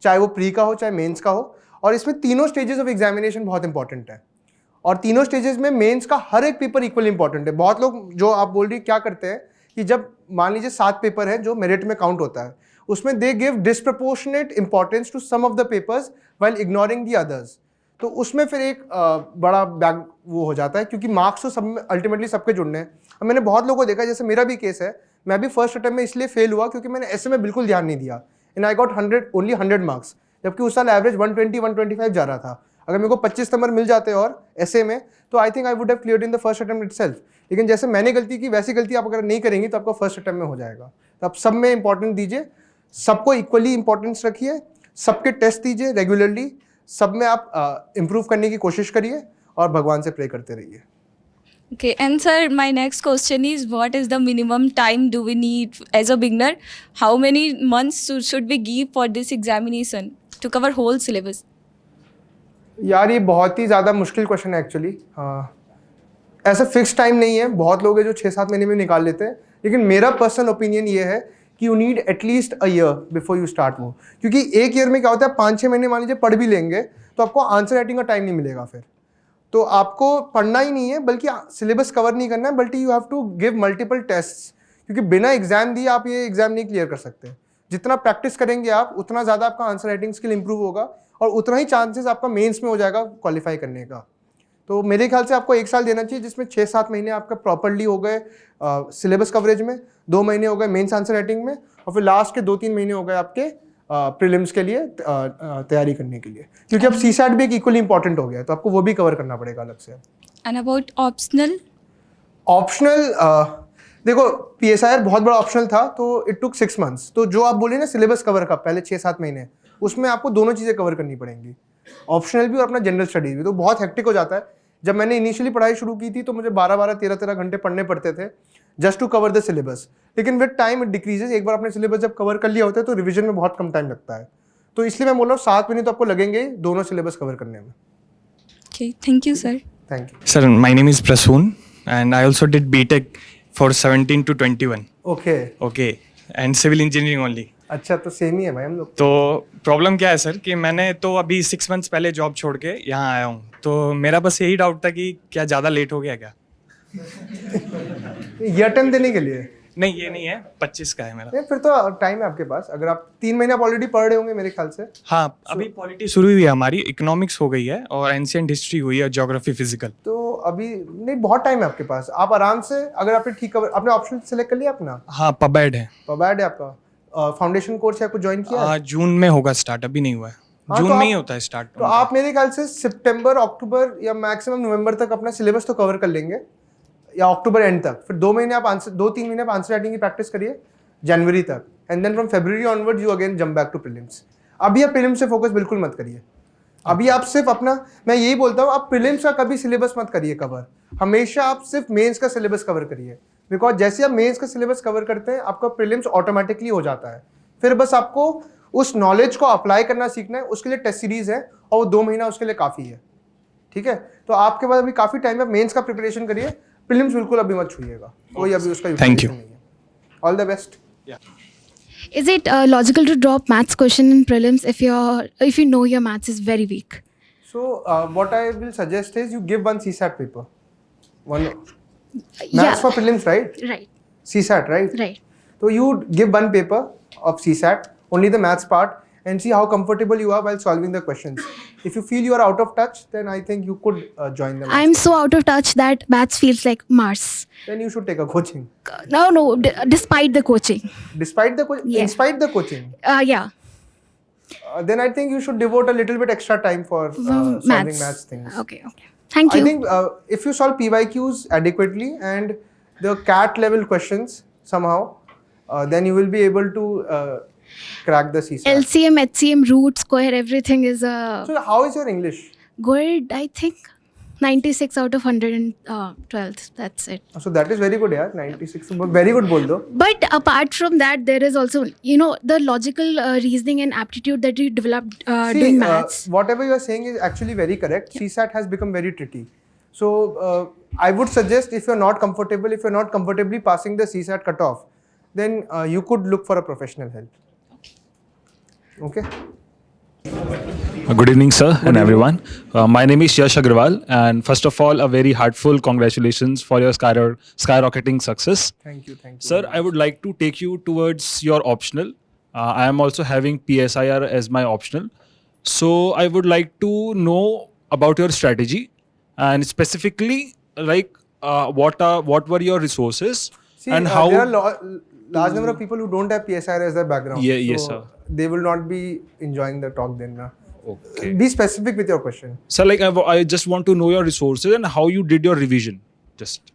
चाहे वो प्री का हो चाहे मेंस का हो, और इसमें तीनों स्टेजेस ऑफ एग्जामिनेशन बहुत इंपॉर्टेंट है, और तीनों स्टेजेस में मेंस का हर एक पेपर इक्वल इंपॉर्टेंट है। बहुत लोग जो आप बोल रही क्या करते हैं कि जब मान लीजिए 7 पेपर है जो मेरिट में काउंट होता है, उसमें they give disproportionate importance to some of the papers while ignoring the others. तो उसमें फिर एक बड़ा बैग वो हो जाता है, क्योंकि मार्क्स तो सब में अल्टीमेटली सबके जुड़ने हैं। अब मैंने बहुत लोगों को देखा, जैसे मेरा भी केस है, मैं भी फर्स्ट अटेम्प्ट में इसलिए फेल हुआ क्योंकि मैंने ऐसे में बिल्कुल ध्यान नहीं दिया, एंड आई गॉट 100 मार्क्स, जबकि उस साल एवरेज 120-125 जा रहा था। अगर मेरे को 25 नंबर मिल जाते और ऐसे में, तो I think I would have cleared in the first attempt itself. लेकिन जैसे मैंने गलती की वैसी गलती आप अगर नहीं करेंगी तो आपका फर्स्ट अटेम्प्ट में हो जाएगा। तो आप सब में इंपॉर्टेंस दीजिए, सबको इक्वली इंपॉर्टेंस रखिए, सबके टेस्ट दीजिए रेगुलरली, सब में आप इम्प्रूव करने की कोशिश करिए और भगवान से प्रे करते रहिए। Okay, and sir, my next question is, what is the minimum time do we need as a beginner? How many months should we give for this examination to cover whole syllabus? यार ये बहुत ही ज़्यादा मुश्किल question है actually. ऐसा fix time नहीं है, बहुत लोग हैं जो 6-7 महीने में निकाल लेते हैं, लेकिन मेरा पर्सनल ओपिनियन ये है कि you need at least a year before you start वो। क्योंकि एक ईयर में क्या होता है, 5-6 महीने मान लीजिए पढ़ भी लेंगे तो आपको आंसर राइटिंग का टाइम नहीं मिलेगा। फिर तो आपको पढ़ना ही नहीं है, बल्कि सिलेबस कवर नहीं करना है, बल्कि you have to give multiple tests, क्योंकि बिना एग्जाम दिए आप ये एग्जाम नहीं क्लियर कर सकते। जितना प्रैक्टिस करेंगे आप, उतना ज़्यादा आपका आंसर राइटिंग स्किल इंप्रूव होगा और उतना ही चांसेस आपका मेंस में हो जाएगा क्वालिफाई करने का। तो मेरे ख्याल से आपको 1 साल देना चाहिए, जिसमें 6-7 महीने आपका प्रॉपर्ली हो गए सिलेबस कवरेज में, 2 महीने हो गए मेंस आंसर राइटिंग में, और फिर लास्ट के 2-3 महीने हो गए आपके प्रीलिम्स के लिए तैयारी करने के लिए, क्योंकि अब सीसैट भी एक इक्वली इंपॉर्टेंट हो गया है, तो आपको वो भी कवर करना पड़ेगा अलग से। And about optional? ऑप्शनल देखो, PSIR बहुत बड़ा ऑप्शनल था, तो इट टुक 6 months। तो जो आप बोले ना सिलेबस कवर का पहले 6-7 महीने, उसमें आपको दोनों चीज़ें कवर करनी पड़ेंगी, ऑप्शनल भी और अपना जनरल स्टडीज भी। तो बहुत हेक्टिक हो जाता है। जब मैंने इनिशियली पढ़ाई शुरू की थी तो मुझे 12-12, 13-13 घंटे पढ़ने पड़ते थे just to cover the syllabus, लेकिन विद टाइम इट डिक्रीजेज। एक बार अपने सिलेबस जब कवर कर लिया होता है तो रिवीजन में बहुत कम टाइम लगता है। तो इसलिए मैं बोल रहा हूँ 7 महीने तो आपको लगेंगे दोनों सिलेबस कवर करने में। Okay, thank you, sir. Thank you. Sir, my name is Prasoon and I also did BTech for 17 to 21. Okay, Okay, and civil engineering only. अच्छा, तो सेम ही है भाई हम लोग। तो प्रॉब्लम क्या है सर कि मैंने तो अभी 6 months पहले जॉब छोड़ के यहाँ आया हूँ, तो मेरा बस यही डाउट था कि क्या ज़्यादा लेट हो गया क्या? ये अटेम्प्ट देने के लिए नहीं, ये नहीं है, 25 का है मेरा। नहीं, फिर तो टाइम है आपके पास। अगर आप 3 महीने आप ऑलरेडी पढ़ रहे होंगे मेरे ख्याल से। हाँ, अभी पॉलिटी शुरू हुई है हमारी, इकोनॉमिक्स हो गई है और एंशिएंट हिस्ट्री हुई है, ज्योग्राफी, फिजिकल। तो अभी नहीं, बहुत टाइम है आपके पास। आप आराम से, अगर आपने ठीक कवर, आपने ऑप्शन सेलेक्ट कर लिया अपना? हाँ, पबैड है। पबैड है आपका। फाउंडेशन कोर्स है, आपको ज्वाइन किया है? जून में होगा स्टार्ट, अभी नहीं हुआ है। हाँ, जून तो में ही आप- होता है स्टार्ट। तो आप मेरे ख्याल से सितंबर, अक्टूबर या मैक्सिमम नवंबर तक अपना सिलेबस तो कवर कर लेंगे, या अक्टूबर एंड तक। फिर 2 महीने आप आंसर, 2-3 महीने आप आंसर राइटिंग की प्रैक्टिस करिए जनवरी तक, and then from February onward you again jump back to prelims. अभी आप प्रीलिम्स से फोकस बिल्कुल मत करिए। अभी आप सिर्फ अपना, मैं यही बोलता हूँ, आप प्रीलिम्स का कभी सिलेबस मत करिए कवर, हमेशा आप सिर्फ मेंस का सिलेबस कवर करिए। बिकॉज जैसे आप मेंस का सिलेबस कवर करते हैं, आपका प्रीलिम्स ऑटोमेटिकली हो जाता है। फिर बस आपको उस नॉलेज को अप्लाई करना सीखना है, उसके लिए टेस्ट सीरीज है और वो 2 महीना उसके लिए काफ़ी है। ठीक है, तो आपके पास अभी काफ़ी टाइम है, मेंस का प्रिपरेशन करिए, प्रीलिम्स बिल्कुल अभी मत छूइएगा, कोई अभी उसका Thank you. नहीं है। All the best. Is it logical to drop maths question in prelims if you know your maths is very weak? So what I will suggest is you give one CSAT paper, one Yeah. maths for prelims, right? Right. CSAT, right? Right. So you give one paper of CSAT, only the maths part, and see how comfortable you are while solving the questions. If you feel you are out of touch, then I think you could join the maths. I'm so out of touch that maths feels like Mars. Then you should take a coaching. No, despite the coaching. Despite the Yeah. in spite the coaching, Yeah. then I think you should devote a little bit extra time for solving maths things. Okay. Thank you. I think if you solve PYQs adequately and the CAT level questions somehow, then you will be able to crack the CSAT. LCM, HCM, root, square, everything is So how is your English? good, I think. 96 out of 112. That's it. So that is very good, yeah. 96, very good बोल दो. But apart from that, there is also, the logical reasoning and aptitude that you develop See, doing maths. whatever you are saying is actually very correct. CSAT has become very tricky. So I would suggest, if you're not comfortably passing the CSAT cutoff, then you could look for a professional help. Okay. Good evening, sir, and everyone. My name is Yash Agrawal, and first of all, a very heartful congratulations for your skyrocketing success. Thank you. Sir, I would like to take you towards your optional. I am also having PSIR as my optional. So I would like to know about your strategy, and specifically, like, what were your resources, See, and how? there are large number of people who don't have PSIR as their background. Yeah, yes, sir. They will not be enjoying the talk then. Na. Okay. Be specific with your question. So, like, I just want to know your resources and how you did your revision. Just.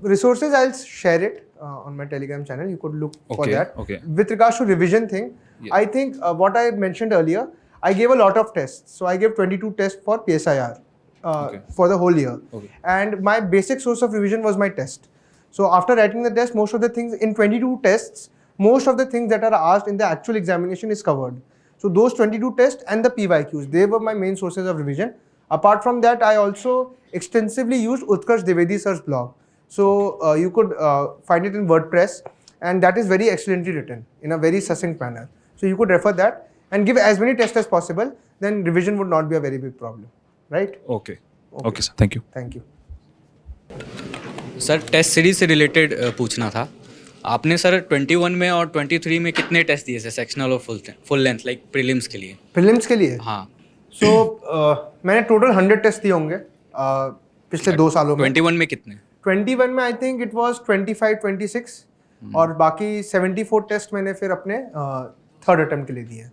Resources, I'll share it on my Telegram channel. You could look for Okay, that. okay. With regards to revision thing, Yeah. I think what I mentioned earlier, I gave a lot of tests. So I gave 22 tests for PSIR Okay. for the whole year. Okay. And my basic source of revision was my test. So after writing the test, most of the things in 22 tests, most of the things that are asked in the actual examination is covered. So those 22 tests and the PYQs, they were my main sources of revision. Apart from that, I also extensively used Utkarsh Dwivedi sir's blog. So you could find it in WordPress, and that is very excellently written in a very succinct manner. So you could refer that and give as many tests as possible, then revision would not be a very big problem, right? Okay. Okay, sir. Thank you. Thank you. Sir test series से related पूछना था. आपने sir 21 में और 23 में कितने test दिए थे, सेक्शनल और फुल लेंथ, लाइक प्रीलिम्स के लिए? प्रीलिम्स के लिए? हाँ. सो मैंने टोटल 100 टेस्ट दिए होंगे पिछले 2 सालों में. 21 में कितने? 21 में आई थिंक इट वाज 25-26 और बाकी 74 टेस्ट मैंने फिर अपने थर्ड अटेम्प्ट के लिए दिए.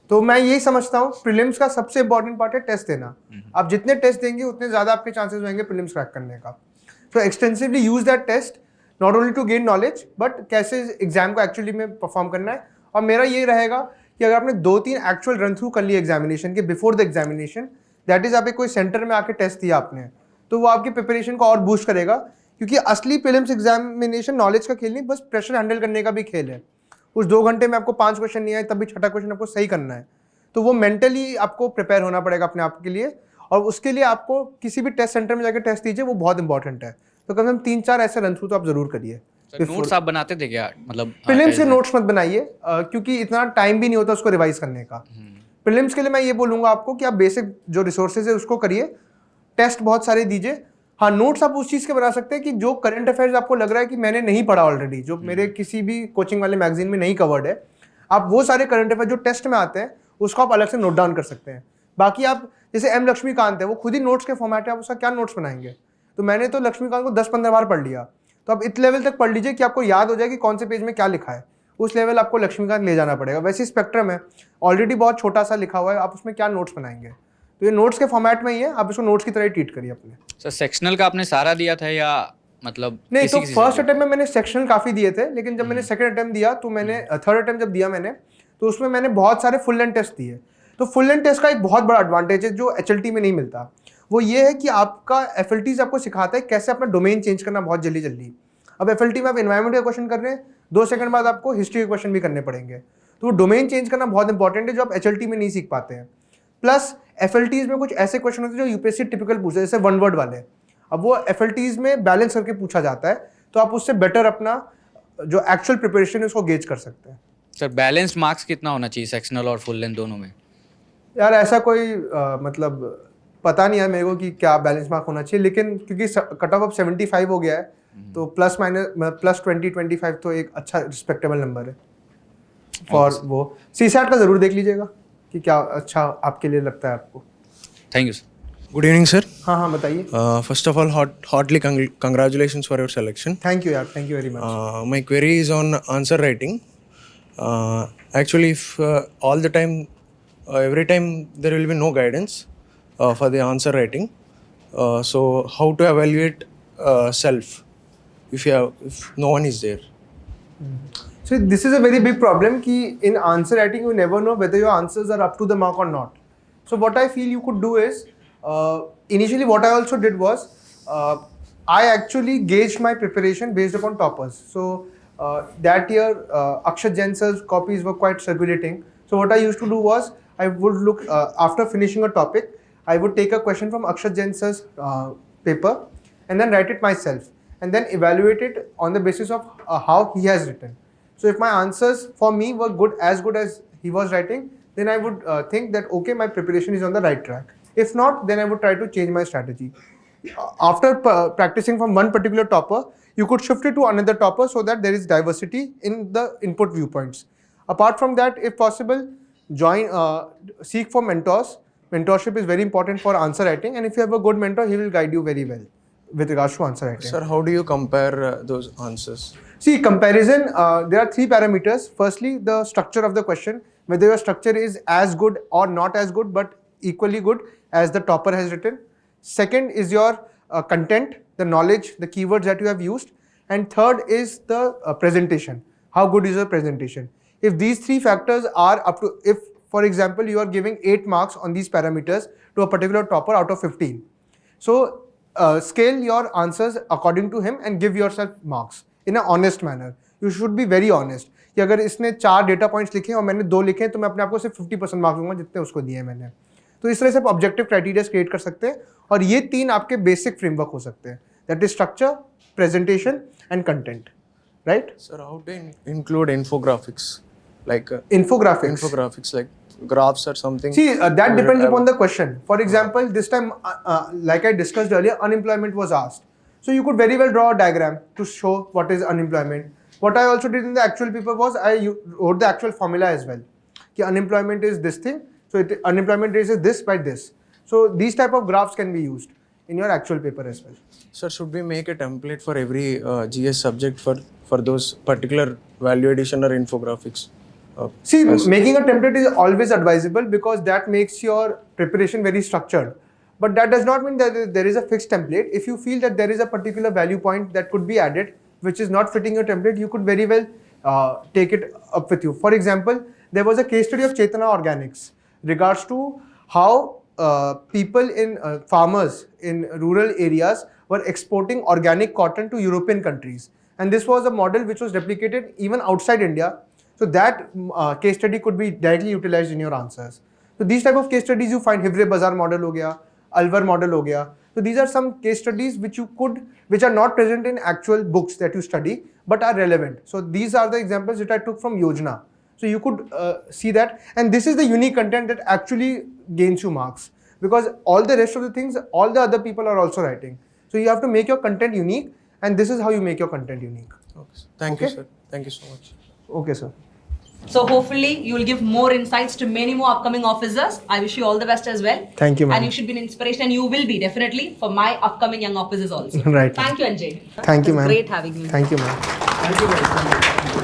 तो मैं यही समझता हूँ प्रीलिम्स का सबसे इंपॉर्टेंट पार्ट है टेस्ट देना. आप जितने टेस्ट देंगे उतने ज़्यादा आपके चांसेस होंगे प्रीलिम्स क्रैक करने का. So extensively use that test not only to gain knowledge but कैसे एग्जाम को एक्चुअली में परफॉर्म करना है. और मेरा ये रहेगा कि अगर आपने 2-3 एक्चुअल रन थ्रू कर लिए एग्जामिनेशन के before the examination, that is आप कोई सेंटर में आके टेस्ट दिया आपने, तो वो आपकी प्रिपरेशन को और बूस्ट करेगा. क्योंकि असली प्रीलिम्स एग्जामिनेशन नॉलेज का खेल नहीं, बस प्रेशर हैंडल करने का भी खेल है. उस 2 घंटे में आपको 5 क्वेश्चन नहीं आए तब भी छठा क्वेश्चन आपको सही करना है. तो वो मेंटली आपको प्रिपेयर होना पड़ेगा अपने आप के लिए, और उसके लिए आपको किसी भी टेस्ट सेंटर में जाकर टेस्ट दीजिए, वो बहुत इंपॉर्टेंट है. तो कम से कम 3-4 ऐसे रन थ्रू तो आप जरूर करिए. नोट्स आप बनाते थे क्या? मतलब प्रीलिम्स के नोट्स मत बनाइए क्योंकि इतना टाइम भी नहीं होता उसको रिवाइज करने का. प्रीलिम्स के लिए मैं ये बोलूँगा आपको कि आप बेसिक जो रिसोर्सेज है उसको करिए, टेस्ट बहुत सारे दीजिए. हाँ, नोट्स आप उस चीज़ के बना सकते हैं कि जो करंट अफेयर्स आपको लग रहा है कि मैंने नहीं पढ़ा ऑलरेडी, जो मेरे किसी भी कोचिंग वाले मैगजीन में नहीं कवर्ड है, आप वो सारे करंट अफेयर जो टेस्ट में आते हैं उसको आप अलग से नोट डाउन कर सकते हैं. बाकी आप जैसे एम लक्ष्मीकांत है, वो खुद ही नोट्स के फॉर्मेट है, आप उसका क्या नोट्स बनाएंगे. तो मैंने तो लक्ष्मीकांत को 10-15 बार पढ़ लिया. तो आप इस लेवल तक पढ़ लीजिए कि आपको याद हो जाए कि कौन से पेज में क्या लिखा है. उस लेवल आपको लक्ष्मीकांत ले जाना पड़ेगा. वैसे स्पेक्ट्रम है, ऑलरेडी बहुत छोटा सा लिखा हुआ है, आप उसमें क्या नोट्स बनाएंगे. तो ये नोट्स के फॉर्मेट में ही है, आप इसको नोट्स की तरह ट्रीट करिए अपने. सर सेक्शनल का आपने सारा दिया था या मतलब नहीं? तो फर्स्ट अटेम्प्ट में मैंने सेक्शनल काफ़ी दिए थे, लेकिन जब मैंने सेकंड अटेम्प्ट दिया तो मैंने थर्ड अटेम्प्ट जब दिया मैंने, तो उसमें मैंने बहुत सारे फुल लेंथ टेस्ट दिए. तो फुल लेंथ टेस्ट का एक बहुत बड़ा एडवांटेज है जो HLT में नहीं मिलता. वो ये है कि आपका FLTs आपको सिखाता है कैसे अपना डोमेन चेंज करना बहुत जल्दी. अब FLT में आप एनवायरमेंट का क्वेश्चन कर रहे हैं, 2 सेकंड बाद आपको हिस्ट्री के क्वेश्चन भी करने पड़ेंगे. तो वो डोमेन चेंज करना बहुत इंपॉर्टेंट है जो आप HLT में नहीं सीख पाते हैं. प्लस FLTs में कुछ ऐसे क्वेश्चन होते हैं जो UPSC टिपिकल पूछते हैं, जैसे 1 वर्ड वाले. अब वो FLTs में बैलेंस करके पूछा जाता है, तो आप उससे बेटर अपना जो एक्चुअल प्रिपरेशन है उसको गेज कर सकते हैं. सर बैलेंस मार्क्स कितना होना चाहिए सेक्शनल और फुल लेंथ दोनों में? यार ऐसा कोई मतलब पता नहीं है मेरे को कि क्या बैलेंस मार्क होना चाहिए, लेकिन क्योंकि कट ऑफ अब 75 हो गया है, तो प्लस 20-25 तो एक अच्छा रिस्पेक्टेबल नंबर है फॉर वो. CSAT का ज़रूर देख लीजिएगा कि क्या अच्छा आपके लिए लगता है आपको. Thank you sir. Good evening, sir. हाँ बताइए. First of all, hotly congratulations for your selection. Thank you यार, thank you very much. My query is on answer writing. Actually, if all the time, every time there will be no guidance for the answer writing, so how to evaluate self if no one is there? So this is a very big problem कि in answer writing you never know whether your answers are up to the mark or not. So what I feel you could do is, initially what I also did was, I actually gauged my preparation based upon toppers. So that year Akshat Jain sir's copies were quite circulating. So what I used to do was, I would look after finishing a topic, I would take a question from Akshat Jain sir's paper and then write it myself and then evaluate it on the basis of how he has written. So if my answers for me were good as he was writing, then I would think that okay, my preparation is on the right track. If not, then I would try to change my strategy. After practicing from one particular topper, you could shift it to another topper so that there is diversity in the input viewpoints. Apart from that, if possible, seek for mentors. Mentorship is very important for answer writing, and if you have a good mentor, he will guide you very well with regards to answer writing. Sir, how do you compare those answers? See, comparison, there are 3 parameters. Firstly, the structure of the question, whether your structure is as good or not as good, but equally good as the topper has written. Second is your content, the knowledge, the keywords that you have used. And third is the presentation. How good is your presentation? If these 3 factors are up to, if for example, you are giving 8 marks on these parameters to a particular topper out of 15. So scale your answers according to him and give yourself marks in an honest manner. You should be very honest. कि अगर इसने 4 data points लिखे और मैंने 2 लिखे तो मैं अपने आप को सिर्फ 50% मार्क्स दूंगा जितने उसको दिए मैंने. तो इस तरह से आप ऑब्जेक्टिव क्राइटेरियाज क्रिएट कर सकते हैं और ये 3 आपके बेसिक फ्रेमवर्क हो सकते हैं. That is structure, presentation and content. Right Sir, how do you include infographics? Like infographics like graphs or something? See, that depends upon the question. For example, this time, like I discussed earlier, unemployment was asked. So you could very well draw a diagram to show what is unemployment. What I also did in the actual paper was I wrote the actual formula as well. Ki unemployment is this thing. So unemployment rate is this by this. So these type of graphs can be used in your actual paper as well. Sir, should we make a template for every GS subject for those particular value addition or infographics? See, making a template is always advisable because that makes your preparation very structured. But that does not mean that there is a fixed template. If you feel that there is a particular value point that could be added, which is not fitting your template, you could very well take it up with you. For example, there was a case study of Chetana Organics regards to how people in farmers in rural areas were exporting organic cotton to European countries. And this was a model which was replicated even outside India. So that case study could be directly utilized in your answers. So these type of case studies you find, Hivre Bazaar model ho gaya, Alwar model ho gaya. So these are some case studies which are not present in actual books that you study, but are relevant. So these are the examples that I took from Yojana. So you could see that, and this is the unique content that actually gains you marks, because all the rest of the things, all the other people are also writing. So you have to make your content unique, and this is how you make your content unique. Okay. Thank you, sir. Thank you so much. Okay, sir. So hopefully you will give more insights to many more upcoming officers. I wish you all the best as well. Thank you, ma'am. And you should be an inspiration, and you will be definitely for my upcoming young officers also. Right. Thank you, Anjay. Thank you, It was ma'am. great having you. Thank you, ma'am. Thank you, guys.